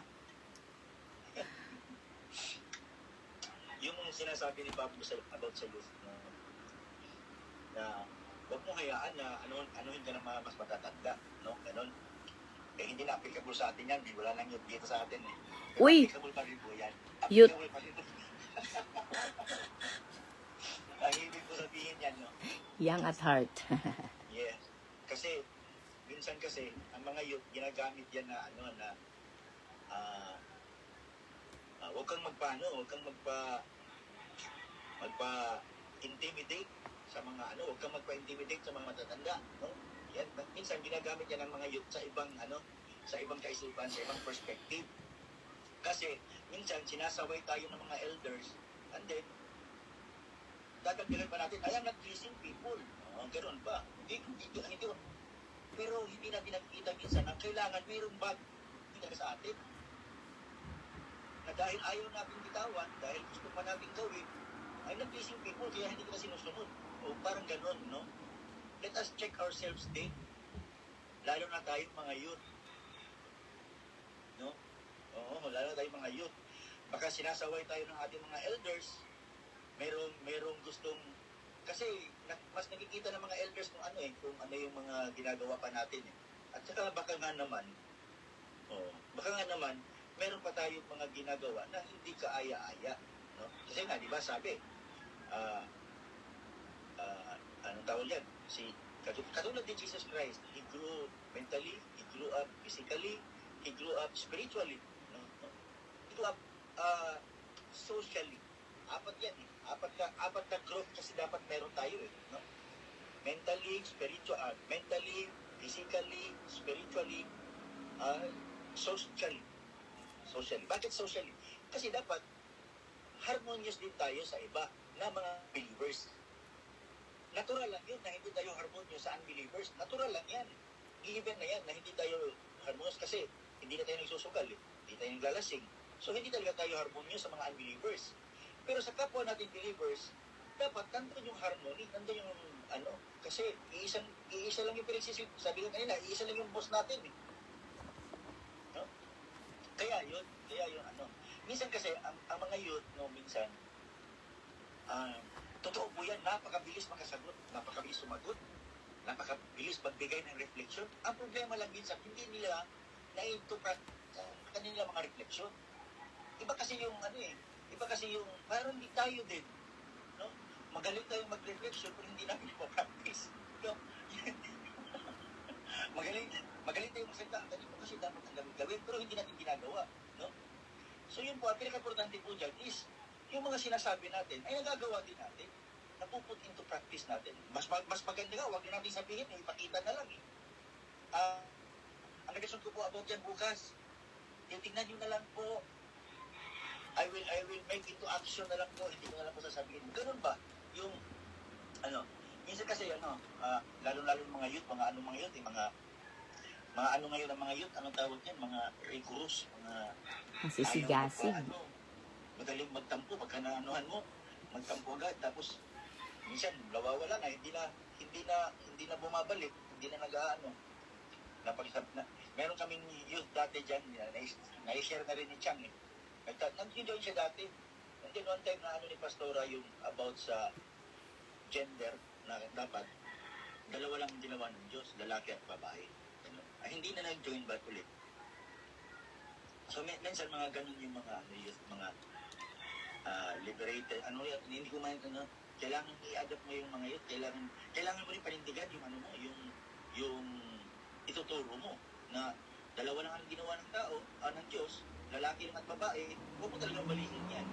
Yung sinasabi ni Pablo about sa youth, na huwag mo hayaan na anuhin ka ng mga mas matatanda, no? Ganon. Eh, hindi na applicable sa atin yan. Wala nang youth dito sa atin eh. Pero Uy! applicable pa rin po yan. Youth. Applicable pa rin po. Ang ibig ko sabihin yan, no? Young at heart. Yes. Kasi, minsan kasi, ang mga youth, ginagamit yan na, huwag kang huwag kang magpa-intimidate sa mga huwag kang magpa-intimidate sa mga matatanda, no? Yan, minsan ginagamit yan ng mga youth sa ibang, sa ibang kaisipan, sa ibang perspective. Kasi, minsan, sinasaway tayo ng mga elders, and then, dadagdagan pa natin, I am not pleasing people. Ganoon ba? Hindi. Pero hindi natin nakikita minsan ang kailangan mayroong bago sa atin. Na dahil ayaw natin bitawan, dahil gusto pa natin gawin, I'm not pleasing people, kaya hindi kita sinusunod. O parang ganoon, no? Let us check ourselves din. Lalo na tayong mga youth. No? Oo, lalo na tayong mga youth. Baka sinasaway tayo ng ating mga elders, merong gustong, kasi mas nakikita ng mga elders kung ano yung mga ginagawa pa natin eh. At saka baka nga naman, meron pa tayong mga ginagawa na hindi kaaya-aya, no? Kasi nga, di ba sabi, anong tawag yan? Katulad ni Jesus Christ, he grew mentally, he grew up physically, he grew up spiritually, no? He grew up socially. Apat yan eh. Apat na growth kasi dapat meron tayo eh, no? Mentally, physically, spiritually, socially. Bakit socially? Kasi dapat harmonious din tayo sa iba na mga believers. Natural lang yun na hindi tayo harmonious sa unbelievers. Natural lang yan. Given na yan na hindi tayo harmonious kasi hindi na tayo nagsusugal eh. Hindi tayo naglalasing. So hindi talaga tayo harmonious sa mga unbelievers. Pero sa kapwa natin believers, dapat nandun yung harmony, nandun yung kasi iisa lang yung pinagsisip. Sabi ko kanina, iisa lang yung boss natin eh. No? Kaya yun, minsan kasi, ang mga youth, no, minsan, totoo po yan, napakabilis makasagot, napakabilis sumagot, napakabilis magbigay ng reflection. Ang problema lang minsan, hindi nila na-interpret sa kanila mga reflection. Iba kasi yung parang hindi tayo din, no? Magaling tayong mag-reflection pero hindi namin ipapractice, no? magaling tayong magsalita, ganito kasi dapat ang gawin pero hindi natin ginagawa, no? So yun po, ang pinaka-importante po dyan is yung mga mga sinasabi natin ay nagagawa din natin. Napuput into practice natin. Mas maganda nga, huwag na natin sabihin, ipakita na lang eh. Ang nagasun ko po about yan bukas, titignan nyo na lang po. I will make it to action na lang po, hindi ko na lang po sasabihin. Ganun ba? Yung, minsan kasi, lalo-lalo mga youth, mga youth, mga ano ngayon ang mga youth, anong tawag yan? Mga rigorous, mga Masisigasig. madaling magtampo, pagka naanuhan mo, magtampo agad, tapos minsan nawawala na, hindi na bumabalik, hindi na meron kaming youth dati dyan, na-share na rin ni Chang eh. Nag-enjoy siya dati. And then one time na ni Pastora yung about sa gender na dapat dalawa lang ginawa ng Diyos, lalaki at babae. Hindi na nag-join back ulit. So minsan mga ganun yung mga liberated, hindi ko kailangan i-adapt mo yung mga youth, kailangan mo rin panindigan yung ituturo mo na dalawa lang ang ginawa ng tao, ng Diyos, lalaki lang at babae, huwag mo talagang balihin yan.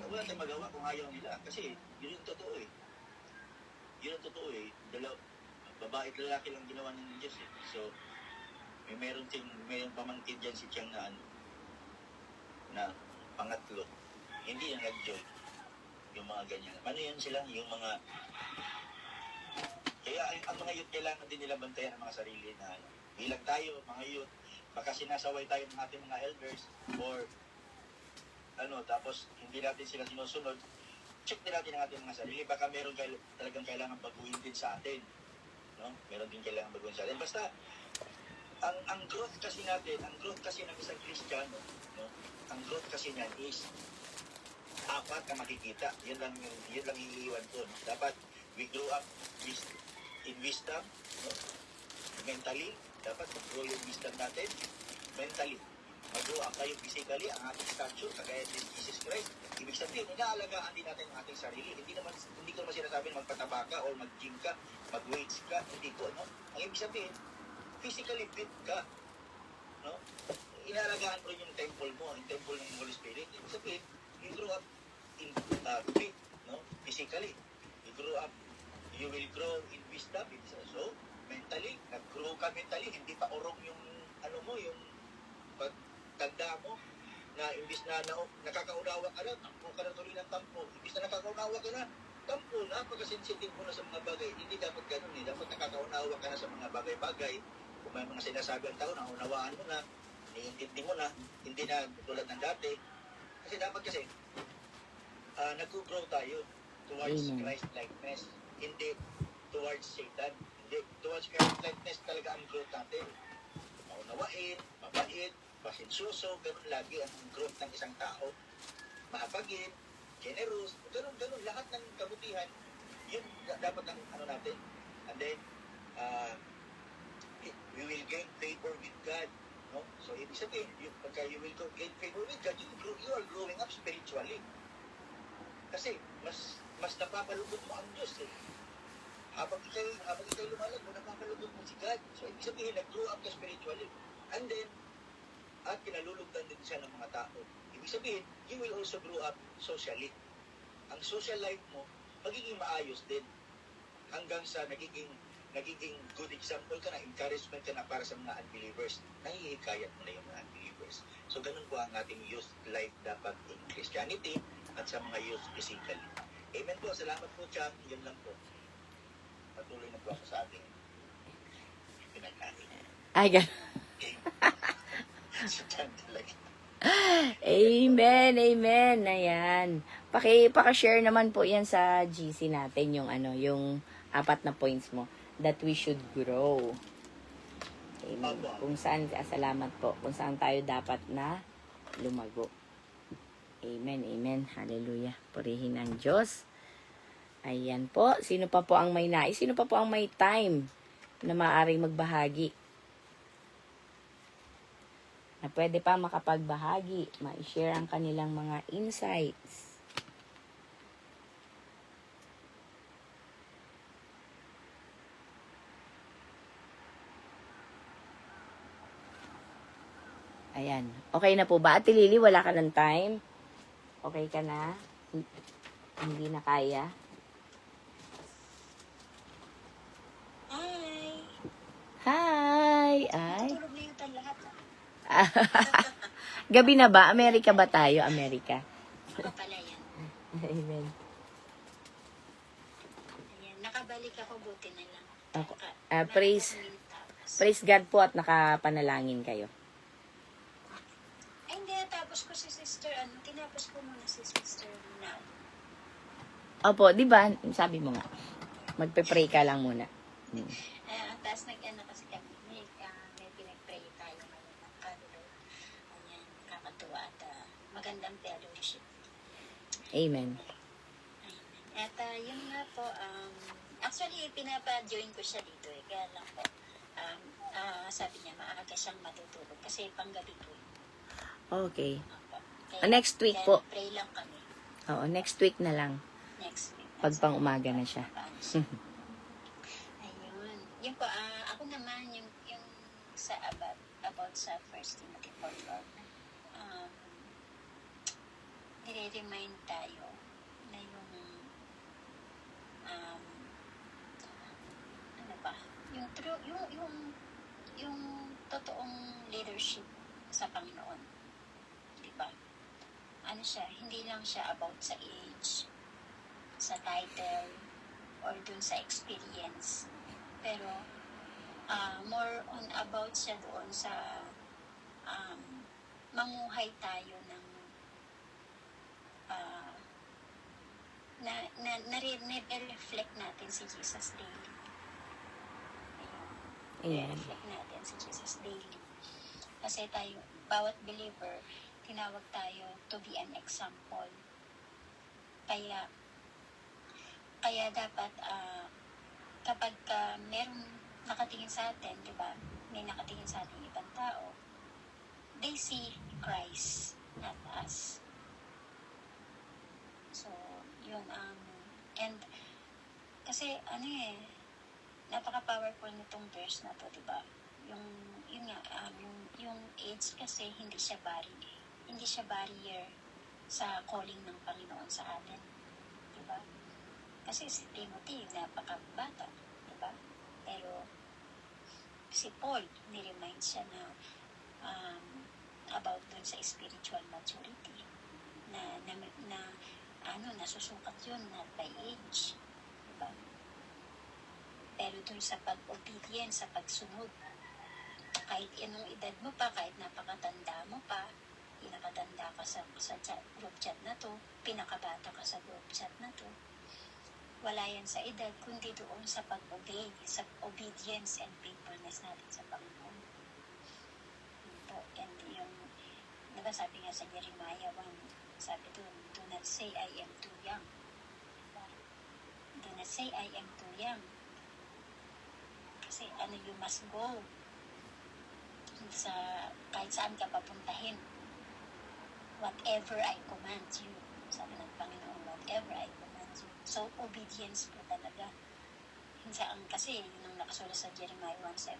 Wala tayong magawa kung ayaw nila. Kasi yun yung totoo eh. Babae at lalaki lang ginawa ng Diyos eh. So, mayroong pamangkin dyan si Chang na pangatlo. Hindi na nag-join yung mga ganyan. Ano yan sila? Yung mga... Kaya ang mga youth, kailangan din nila bantayan ang mga sarili na bilang tayo, mga youth, baka sinasaway tayo ng ating mga elders or tapos hindi natin sila sinusunod, check din natin ang ating mga sarili. Baka meron talagang kailangan baguhin din sa atin. No? Meron din kailangan baguhin sa atin. Basta, ang growth kasi natin, ang growth kasi ng isang Kristiyano, no? Ang growth kasi niyan is apat na makikita. Yun lang iiwan ko. No? Dapat we grow up in wisdom, no? Mentally, dapat mag-grow yung wisdom natin. Mentally, mag-grow up tayo physically, ang ating stature, kagaya din Jesus Christ. Ibig sabihin, inaalagaan din natin ang ating sarili. Hindi ko naman sinasabi magpataba ka o mag-gym ka, mag-weights ka. Hindi ko, no? Ang ibig sabihin, physically fit ka, no? Inaalagaan mo rin yung temple mo, yung temple ng Holy Spirit. Ibig sabihin, you grow up in fit, no? Physically. You will grow in wisdom. So, mentally, nag-grow ka mentally, hindi pa urong yung, yung pagtanda mo, na imbis na nakakaunawa ka na, tampo ka na tuloy ng tampo. Imbis na nakakaunawa ka na, tampo na, pagkasensitive mo na sa mga bagay. Hindi dapat ganun eh. Dapat nakakaunawa ka na sa mga bagay-bagay. Kung may mga sinasabi ang tao, naunawaan mo na, iniintindi mo na, hindi na tulad ng dati. Kasi dapat nag-grow tayo towards Christ-likeness, hindi towards Satan. Hindi, towards Christ-likeness talaga ang growth natin. Maunawain, mabait, pasinsuso, ganun lagi ang growth ng isang tao. Mahabagin, generous, ganun, lahat ng kabutihan, yun dapat ang natin. And then, we will gain favor with God. No? So, ibig sabihin, pagka you will gain favor with God, you are growing up spiritually. Kasi, mas napapalugod mo ang Diyos eh. Habang ikay lumalago, napapalugod mo si God. So, ibig sabihin, nag-grow up ka spiritually. And then, at kinalulugdan din siya ng mga tao. Ibig sabihin, you will also grow up socially. Ang social life mo, magiging maayos din. Hanggang sa nagiging good example ka na, encouragement ka na para sa mga unbelievers. Nahihikayat mo na yung mga unbelievers. So, ganun po ang ating youth life dapat in Christianity at sa mga youth physically. Amen po. Salamat po, Chang. Yun lang po. Patuloy na po ako sa ating pinagkani. Ay, Si Chang talaga. Amen, amen. Ayan. Paki-share naman po yan sa GC natin yung yung 4 na points mo that we should grow. Amen. Kung saan, salamat po. Kung saan tayo dapat na lumago. Amen, amen. Hallelujah. Purihin ang Diyos. Ayan po. Sino pa po ang may nais? Sino pa po ang may time na maaaring magbahagi? Na pwede pa makapagbahagi, ma-share ang kanilang mga insights. Ayan. Okay na po ba? Ate Lily, wala ka ng time? Okay ka na? Hindi na kaya? Hi! Hi! Ay. Tulog na yata lahat. Gabi na ba? Amerika ba tayo? Amerika. Baka pala yan. Amen. Ayan, nakabalik ako, buti na lang. Ako, Meron praise, akong minutes. praise God po at nakapanalangin kayo. Ay, hindi. Tapos ko si sister, tinapos ko muna si sister na. Opo, di ba? Sabi mo nga. Magpe-pray ka lang muna. Tapos kasi kami, may pinag-pray tayo ngayon ng Lord. Ayan, kakatuwa at magandang fellowship. Amen. At yun nga po, actually, pinapa-join ko siya dito eh. Kaya lang po, sabi niya, maaga siyang matutulog kasi panggabi po yun. Okay. Opo. Kaya, Next week kaya po. pray lang kami. Oo, next week na lang. Next week. Pag pang umaga na siya. Ayun. Yun po, ako naman, yung sa about sa 1 Timothy 4:12, nire-remind tayo na yung ano ba, yung true, yung totoong leadership sa Panginoon. Di ba? Ano siya, hindi lang siya about sa age, sa title, or dun sa experience. Pero, more on about siya doon sa mamuhay tayo ng na-reflect natin si Jesus daily. Ayan. Na-reflect natin si Jesus daily. Kasi tayo, bawat believer, tinawag tayo to be an example. Kaya dapat, kapag merong nakatingin sa atin, di ba? May nakatingin sa atin ibang tao, they see Christ, not us. So, yun, and, kasi, napaka-powerful nitong verse na to, di ba? Yun nga, yung age kasi, hindi siya barrier sa calling ng Panginoon sa atin. Di ba? Kasi si Timothy, napakabata, di ba? Pero, si Paul, niremind siya na about dun sa spiritual maturity na nasusukat yun not by age, diba? Pero dun sa pag-obedience, sa pagsunod, kahit anong edad mo pa, kahit napakatanda mo pa, pinakatanda ka sa group chat na to, pinakabata ka sa group chat na to, wala yan sa edad, kundi doon sa pag-obey, sa obedience and faithfulness natin sa Panginoon. And yung, diba sabi nga sa Jeremiah 1, sabi doon, do not say I am too young. Diba? Do not say I am too young. Kasi you must go sa kahit saan ka papuntahin. Whatever I command you. Sabi ng Panginoon, whatever I command you. So, obedience po talaga. Kasi yun ang nakasulat sa Jeremiah 1:7.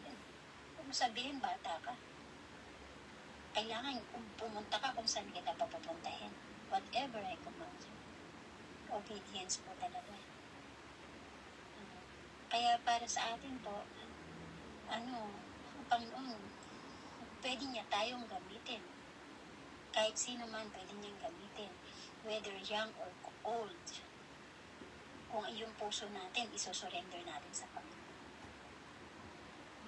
Kung sabihin, bata ka. Kailangan pumunta ka kung saan kita papupuntahin. Whatever I command you. Obedience po talaga. Kaya para sa atin po, ang Panginoon, pwede niya tayong gamitin. Kahit sino man pwede niyang gamitin. Whether young or old. Kung yung puso natin, isosurrender natin sa Panginoon.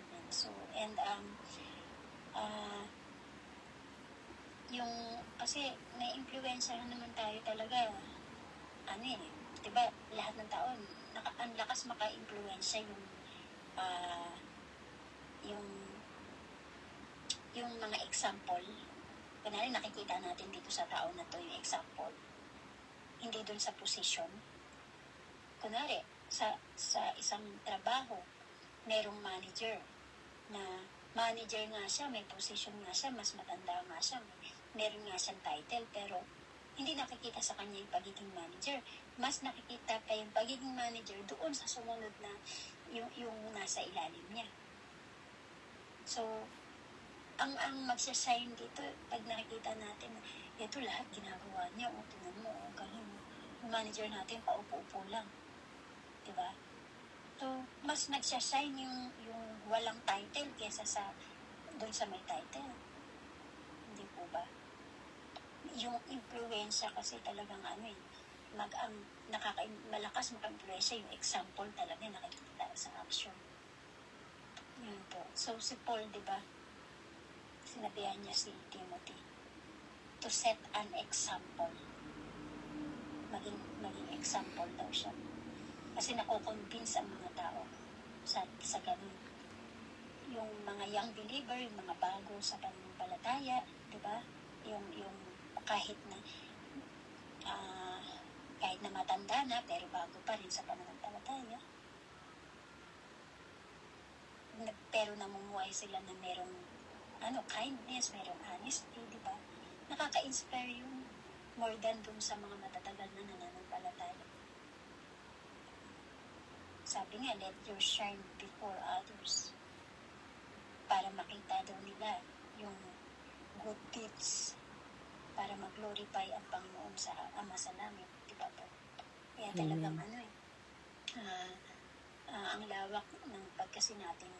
Amen. So, and kasi na-influensyahan naman tayo talaga, diba, lahat ng tao, ang lakas maka-influensya yung mga example. Kunwari, nakikita natin dito sa tao na to yung example. Hindi dun sa position. Kunwari, sa isang trabaho, merong manager na manager nga siya, may position nga siya, mas matanda nga siya, meron nga siyang title, pero hindi nakikita sa kanya yung pagiging manager. Mas nakikita pa yung pagiging manager doon sa sumunod na yung nasa ilalim niya. So, ang magsashine dito, pag nakikita natin, ito lahat ginagawa niya, tingnan mo, galing mo. manager natin, paupo-upo lang. Diba? So, mas nagsashine yung walang title kesa sa doon sa may title. Hindi po ba? Yung influensya kasi talagang malakas maka-influensya yung example talaga nakikita sa action. Yun po. So, si Paul, di ba, sinabihan niya si Timothy to set an example. Maging example daw siya. Kasi nako-convince ang mga tao sa ganun. Yung mga young believer, yung mga bago sa pananampalataya, di ba? Yung kahit na matanda na, pero bago pa rin sa pananampalataya. Pero namumuhay sila na merong kindness, merong honesty, di ba? Nakaka-inspire yung more than dun sa mga matatagal na nananampalataya. Sabi nga, let your shine before others. Para makita daw nila yung good deeds para mag-glorify ang Panginoon sa Ama sa langit. Diba po? Kaya talagang ang lawak ng pagkasi natin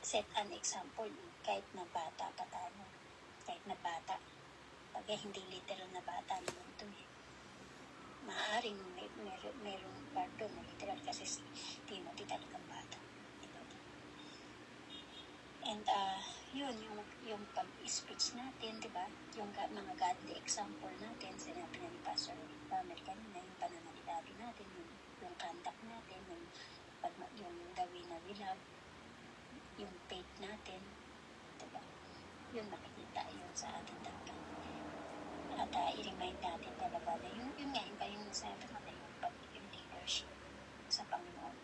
set an example kahit na bata pa tayo. Kahit na bata. Pag hindi literal na bata naman ito eh. Maaaring merong part doon na literal kasi si Timothy talagang bata. Diba? And yun, yung pag-speech natin, di ba? Yung mga godly example natin, sinabi na ni Pastor Pamela kanina, yung pananalitabi natin, yung conduct natin, yung the way na we love, yung faith natin, di ba? Yun makikita yun sa ating talaga. At i-remind natin talaga na yun nga, yung sabi ko na yung leadership sa Panginoon.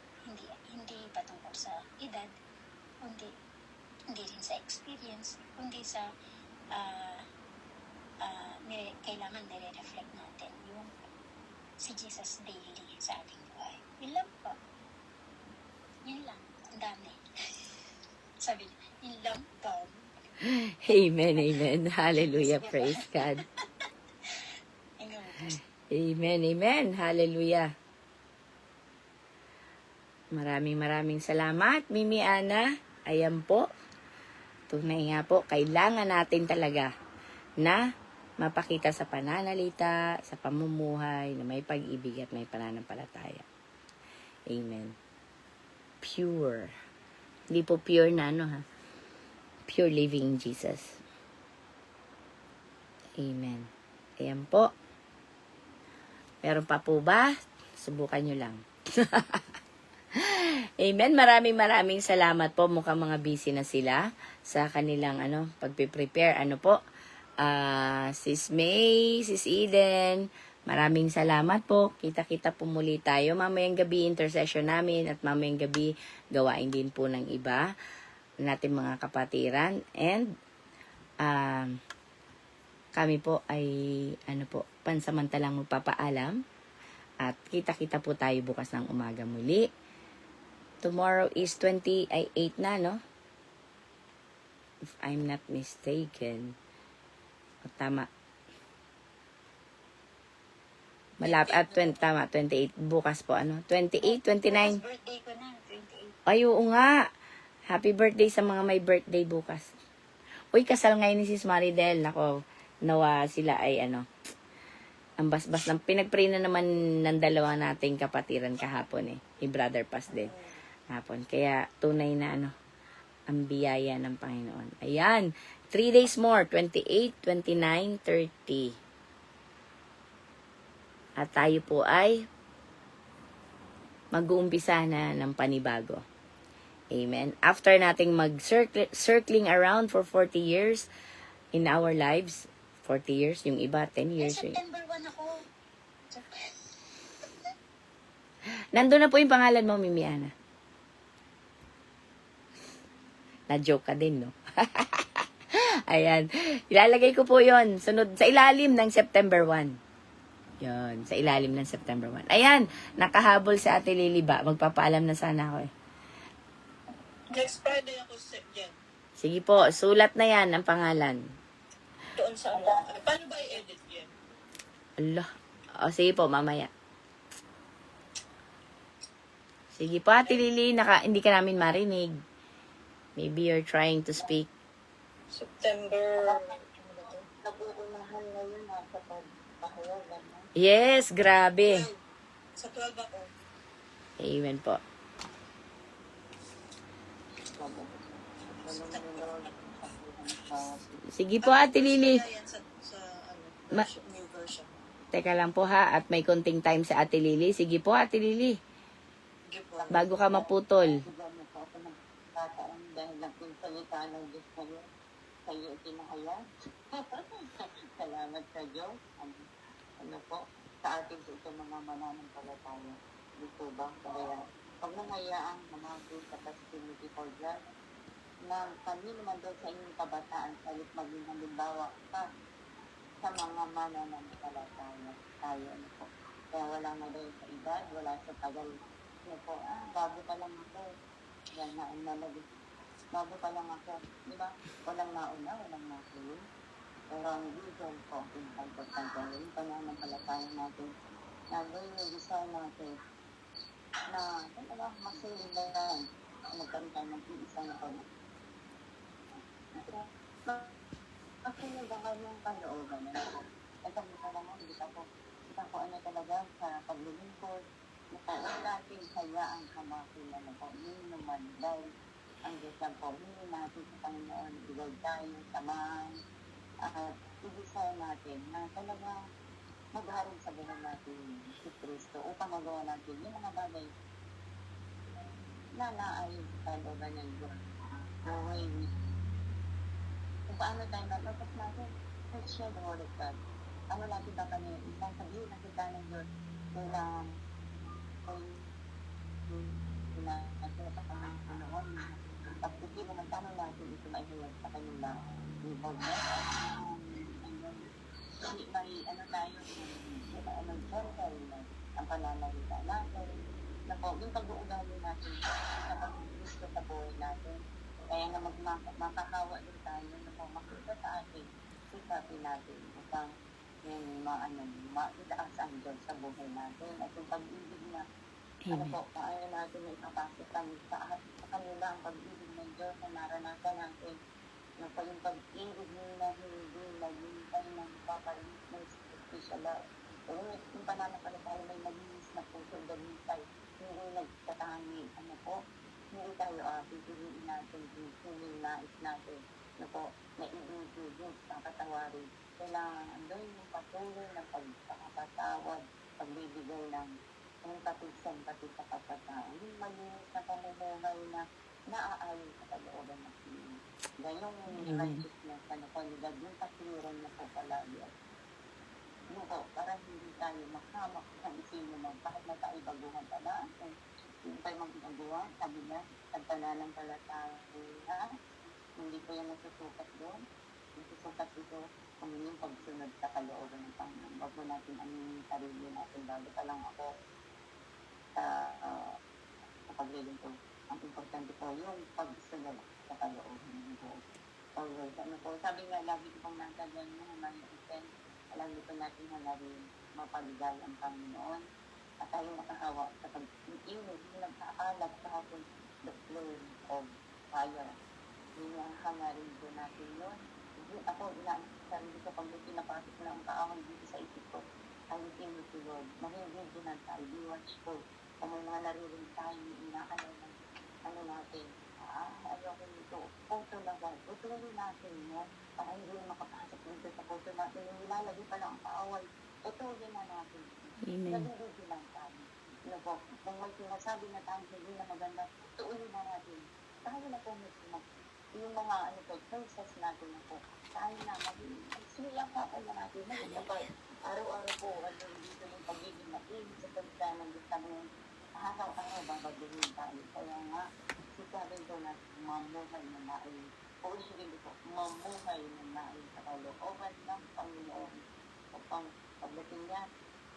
Hindi patungkol sa edad, hindi rin sa experience, kundi sa kailangan nire-reflect natin yung si Jesus daily sa ating buhay. Yun lang po. Yun lang. Ang dami. Sabi niya, yun lang po. Amen, amen. Hallelujah. Praise God. Amen, amen. Hallelujah. Maraming salamat, Mimi Ana. Ayan po. Tunay nga po, kailangan natin talaga na mapakita sa pananalita, sa pamumuhay, na may pag-ibig at may pananampalataya. Amen. Pure. Hindi po pure na pure living Jesus. Amen. Ayan po. Meron pa po ba? Subukan nyo lang. Amen. Maraming salamat po. Mukhang mga busy na sila sa kanilang pagpe-prepare. Sis May, Sis Eden, maraming salamat po. Kita-kita po muli tayo. Mamayang gabi intercession namin at mamayang gabi gawain din po ng iba natin mga kapatiran. And kami po ay pansamantalang magpapaalam at kita-kita po tayo bukas ng umaga muli. Tomorrow is 28 na, no? If I'm not mistaken. Tama. Tama, 28. Bukas po, 28, 29. Birthday ko na, 28. Ay, oo nga. Happy birthday sa mga may birthday bukas. Uy, kasal ngayon ni Sis Maridel. Nako, nawa sila ay ang basbas ng pinagpray na naman ng dalawa nating kapatiran kahapon ni Brother Paz din. Hapon. Kaya tunay na ang biyaya ng Panginoon. Ayan. 3 days more. 28, 29, 30. At tayo po ay mag-uumpisa na ng panibago. Amen. After nating circling around for 40 years in our lives, 40 years, yung iba, 10 years. September 1 ako. Nandun na po yung pangalan mo, Mimi Ana. Na-joke ka din, no? Ayan. Ilalagay ko po yon sunod sa ilalim ng September 1. Yon, sa ilalim ng September 1. Ayan, nakahabol sa Ate Liliba. Magpapaalam na sana ako Next Friday ako Jen. Sige po, sulat na yan ang pangalan. Doon sa paano ba i-edit yan? Allah. O, sige po, mamaya. Sige po, Ate Lily, hindi ka namin marinig. Maybe you're trying to speak. September, Nabuunahan ngayon sa pagpahayag. Yes, grabe. sa 12 ako. Amen po. Sige po, Ate Lily. Kaya yan sa Ma- new version. Teka lang po ha, at may konting time sa Ate Lily. Sige po, Ate Lily. Sige po. Bago ka maputol. Dahil po ako nagkataon dahil lang yung salita ng Diyos kayo, kayo itinahayag. Salamat sa Diyos. Ano po, sa atin po ito mga mananampalataya. Dito ba? Kaya, pag nangayaan, mga sa Timothy for God, na kami naman daw sa inyong kabataan, salit maging halimbawa pa sa mga mananampalataya. Tayo, ano po. Kaya wala na daw sa edad, wala sa tagal. Ano po, bago pa lang ako. Yan na ang nalagay. Bago pa lang ako. Di ba? Walang nauna, walang nakulo. Pero ang reason po, importante, yung pananampalataya natin, na gawin yung desire natin, na talaga masulit na yan. Nagkaroon tayo ng iisang na pag Makinubahan yung kalooban na ako. Ito mo talaga, hindi ako ano talaga sa paglilingkod. Huwag natin hayaan kamakilan na po. Hindi naman dahil ang Diyos lang po. Hindi natin sa Panginoon. Ibig tayo, samahan. At i-desire natin na talaga magharap sa buhay natin si Kristo upang magawa natin yung mga bagay na naayon sa kalooban ng Diyos. Buhay kung paano tayo matapos natin, let's share the word of God. Ano natin tatanungin? Isang sabihin na kita ng Diyos, kailangan natin sa Panginoon. Pagpiti mo ng tanong natin, ito maihulog sa kanila. Ibog na. May ano tayo, mag-cancel na ang pananalita natin. Na po, yung pag-uugali natin sa pag-gusto sa buhay natin. Kaya nga makakawa din tayo na po makita sa atin, sikapin natin upang yung maitaas ang Diyos sa buhay natin. At yung pag-ibig na, ano po, paano natin na ipapasok sa kanila ang pag-ibig ng Diyos na naranasan natin. Na po yung pag-ibig na hindi naging tayo ng papalinis ng special love. Yung pananampalataya may malinis na puso dalisay, hindi nagtatangi, ano po, hindi tayo pipiliin natin yung nais natin na po, na ibigin, kakatawarin. Kailangan andun yung patuloy ng pagkakatawad, pagbibigay ng empathy sa kapatao. Yung malinis na pamumuhay na naaayon sa kalooban ng Pilipinas. Dahil yung righteousness, ano po, yung katwiran na po palagi. Ano po, para hindi tayo makamak sa isino mo, kahit na tayo baguhan pala, hindi tayo magagawa, sabi niya, at pananampalataya, hindi ko yan nasusukat doon. Nasusukat ito kung yung pagsunod sa kalooban ng Panginoon. Bago natin ang sarili natin, bago pa lang ako sa paglilingkod. Ang importante po yung pagsunod sa kalooban ng Diyos. Ano po, sabi nga, lagi ko pang nagsabihan mo, lagi ko natin hangarin mapaligay ang Panginoon at tayo makahawa sa pag-iinit, yung nagkaalag sa hapon, the flame of fire. Yung hangarin ko natin yun. Ako, sarili ko pag pinapasok na ang kaaway dito sa isip ko, alitin mo si Lord, mahingin din ang tayo, be watchful. Kung may mga naririnig tayo, inaalaw ng ano natin, ayoko nito, photo na ba? Photo natin yan, para hindi makapasok dito sa photo natin, yung ilalagay pa lang ang kaaway, ito din na natin. Amen. Nagigil lang tayo. Ano po, kung may sinasabi na tayo, hindi na maganda, tuulin na natin. Tayo na po yung mga ano po, process natin na po, tayo na silang kapal na natin. Araw-araw po, dito yung pagiging makinig sa pagka ng gusto mo, araw-araw babaguhin tayo. Kaya nga, sabihin ko na mamuhay na nain. O hindi ko, mamuhay na nain sa kalooban ng Panginoon. Upang pagdating niya,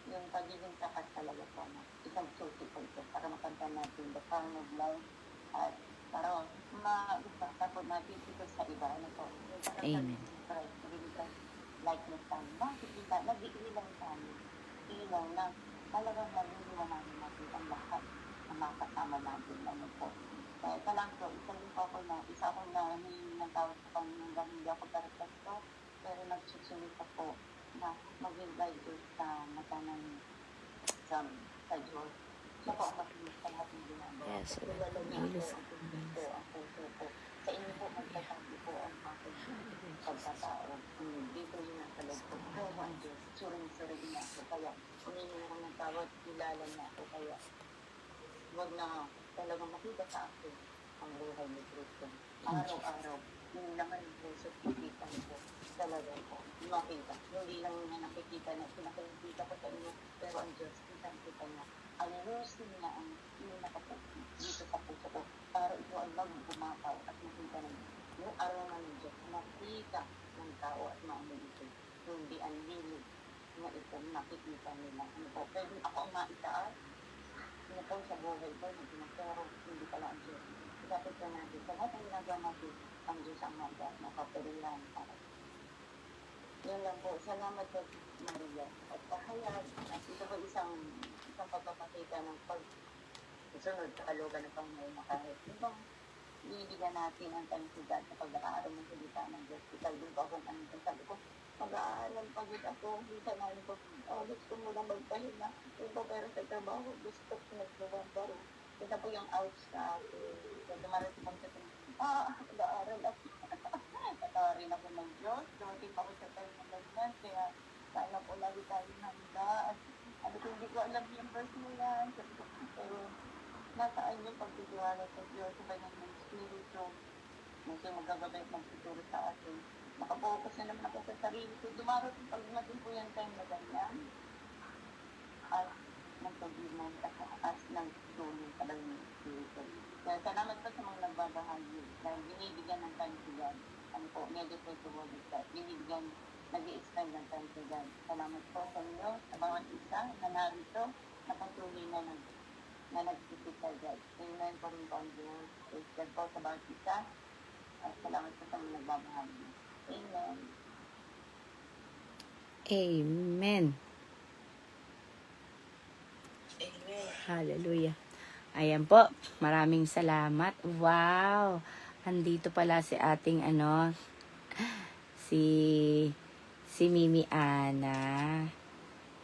yung pagiging tapat talaga po na isang susi po ito para makanta natin the crown of life at para makapagod natin ito sa iba. Ano po? Amen. likeness tayo. Makikita, nag-iilang tayo. Ilaw na talagang maliliwanagan natin ang lahat na makasama natin. Ano po. Kaya ito lang po, isa rin po ako na, isa akong ng tawag sa Panginoon, hindi ako darating ko, pero nagsusunod pa po na maging guide sa mata ng sa Diyos. Siya po ang makinig sa lahat ng ginagawa. Yes, Kasi lalo na po ang puso po. Sa inyo po magtatabi po ang aking pagkatao. Dito yun ang kalog ko. Pero ang Diyos, suring-suring na ako. Kaya humingi ako ng tawad, kilala na ako. Kaya huwag na talagang makita sa akin ang buhay ni Kristo. Araw-araw, yung naman ng puso, nakikita ko talaga po. Makita. Hindi lang niya nakikita na pinakikita ko sa inyo. Pero ang Diyos, kita niya. Ang lusin na ang nakapusin dito sa puso ko. Para ito ay mag-umapaw at makita ng yung araw na ng Diyos. Makita ng tao at maamin ito. Hindi ang lilig na ito nakikita nila. Ano po, pwede ako ang maitaas. Ano po sa buhay ko, pero hindi pala ang Diyos. Dapat ka natin, sa lahat ng ginagawa natin, ang Diyos ang magas, makaparulan para. Yun lang po, salamat po Maria. At kahayag, at ito po isang pagpapakita ng pagsunod sa kalugan ng Panginoon na kahit ibang ibigyan natin ang tansigat sa pag-aaral ng salita ng Diyos. Ikaw din po akong ano, sabi ko, mag-aaral pagod ako, minsan ano ko, gusto mo na magpahinga. Ito pero sa trabaho, gusto ko nagluwang ito po yung outs na kung dumarating kami sa mag-aaral ako. Natawarin ako ng Diyos, dumating ako sa tayo ng ganyan, kaya sana po lagi tayo handa. At ano ko, hindi ko alam yung verse mo yan. Sabi ko, pero nasaan yung pagtitiwala sa Diyos, sa kanyang ng Espiritu, kasi magagabay at magtuturo sa atin. Nakapokus na naman ako sa sarili ko. Dumarating pag natin po yung time na ganyan. At nagpag-iman at nagtulong sa kanyang Espiritu. Kaya salamat po sa mga nagbabahagi dahil binibigyan ng time to God. Ano po, meditate to God is that. Binibigyan, nag-i-expand ng time to God. Salamat po sa inyo, sa bawat isa na narito, na patuloy na nagsisip sa God. Amen po rin po ang Diyos. Praise God po sa bawat isa. At salamat po sa mga nagbabahagi. Amen. Amen. Amen. Hallelujah. Ayan po, maraming salamat. Wow! Andito pala si ating si Mimi Ana.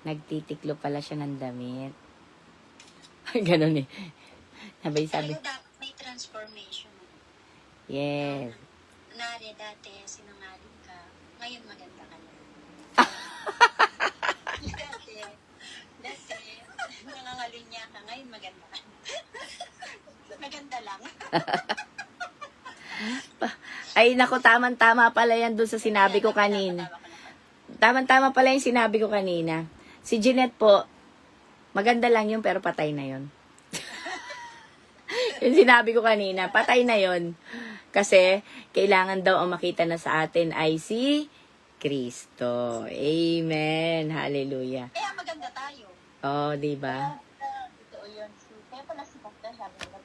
Nagtitiklo pala siya ng damit. Ganon eh. Sabay sabi. Tayo dapat may transformation. Yes. Kunwari dati, sinungaling ka. Ngayon maganda ka na. dati, nangangalunya ka. Ngayon maganda ka na. Maganda lang. Ay, naku, tama-tama pala yan dun sa sinabi ko kanina. Tama-tama pala yung sinabi ko kanina. Si Jeanette po, maganda lang yun pero patay na yun. Yung sinabi ko kanina, patay na yun. Kasi, kailangan daw ang makita na sa atin ay si Kristo. Amen. Hallelujah. Kaya maganda tayo. Oh, diba? Ito yun. Kaya pala si Pastor sabi nila,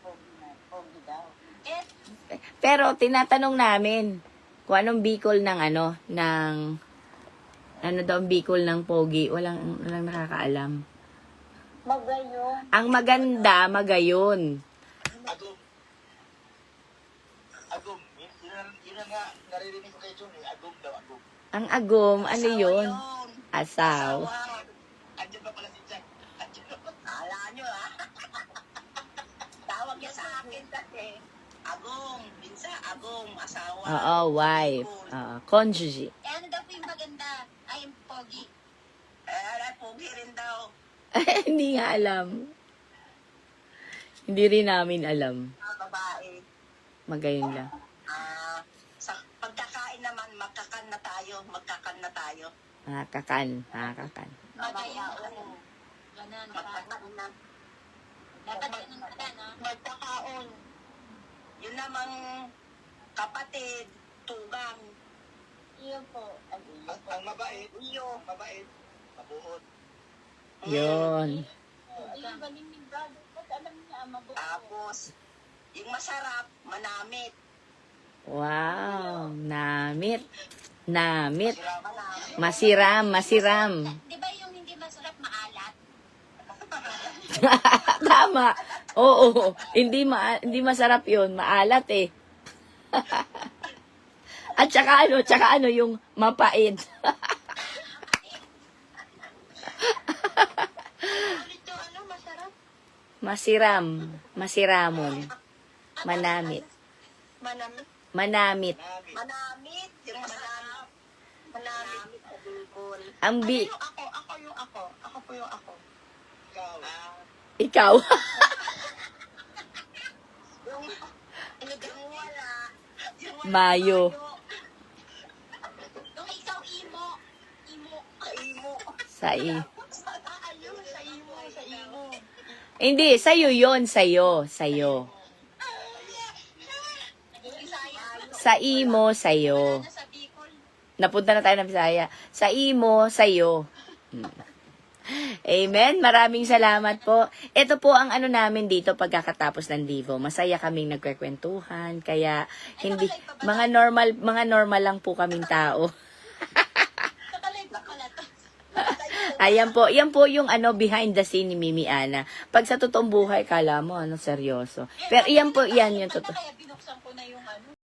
pogi daw. Eh, Pero, tinatanong namin kung anong bicol ng ano daw ang bicol ng pogi. Walang nakakaalam. Magayon. Ang maganda, magayon. Agum. Yun ang nga, naririnig ko kay John eh. Agum daw, agum. Ang agom, ano Asawa yun? yun. Asaw. Asawa. Andiyan pa pala si Jack. Andiyan pa. Kala nyo Tawag niya sa akin kasi. Agong. Minsan, agong. Asawa. Oo, wife. Oo, conjugal. ano daw po yung maganda? Ay, yung pogi. Pogi rin daw. Hindi nga alam. Hindi rin namin alam. Mga babae. Magayon lang. Sa pagkakain naman, magkakan na tayo. Nakakakan. Magayon. Ganon. Magkakan na. Dapat ganun ka no? Magkakaon. Yun namang kapatid, tugang. Iyo po. Ang mabait. Iyo. Ang mabait. Mabuot. Yun. Ayun, galing ni brother. Kasi alam niya, mabuo. Tapos, yung masarap, manamit. Wow. Namit. Namit. Masiram. Di ba yung hindi masarap maalat? Tama. Oo, hindi masarap 'yun, maalat eh. At saka ano yung mapait. Ulit yung ano, masarap. Masiramon. Manamit. Manamit. Manamit. Manamit. Yung masarap. Manamit sa Bicol. Ang Ano bi yung ako? Ako yung ako. Ako po yung ako. ikaw. Yung, yung wala. Yung wala. Mayo. Yung ikaw imo. Imo. Sa imo. Sai. Ayun, sa imo. Sa imo. Hindi, sa'yo 'yon, sa'yo. Sa imo, sa'yo. Sa Bicol. Napunta na tayo ng Bisaya. Sa imo, sa'yo. Amen. Maraming salamat po. Ito po ang ano namin dito pagkakatapos ng Divo. Masaya kaming nagkwekwentuhan. Kaya hindi mga normal lang po kaming tao. Nakalive na pala to. Ayan po, yan po yung ano behind the scene ni Mimi Ana. Pag sa totoong buhay, kala mo ano seryoso. Pero yan po, yan yung totoo. Kaya binuksan ko na yung ano.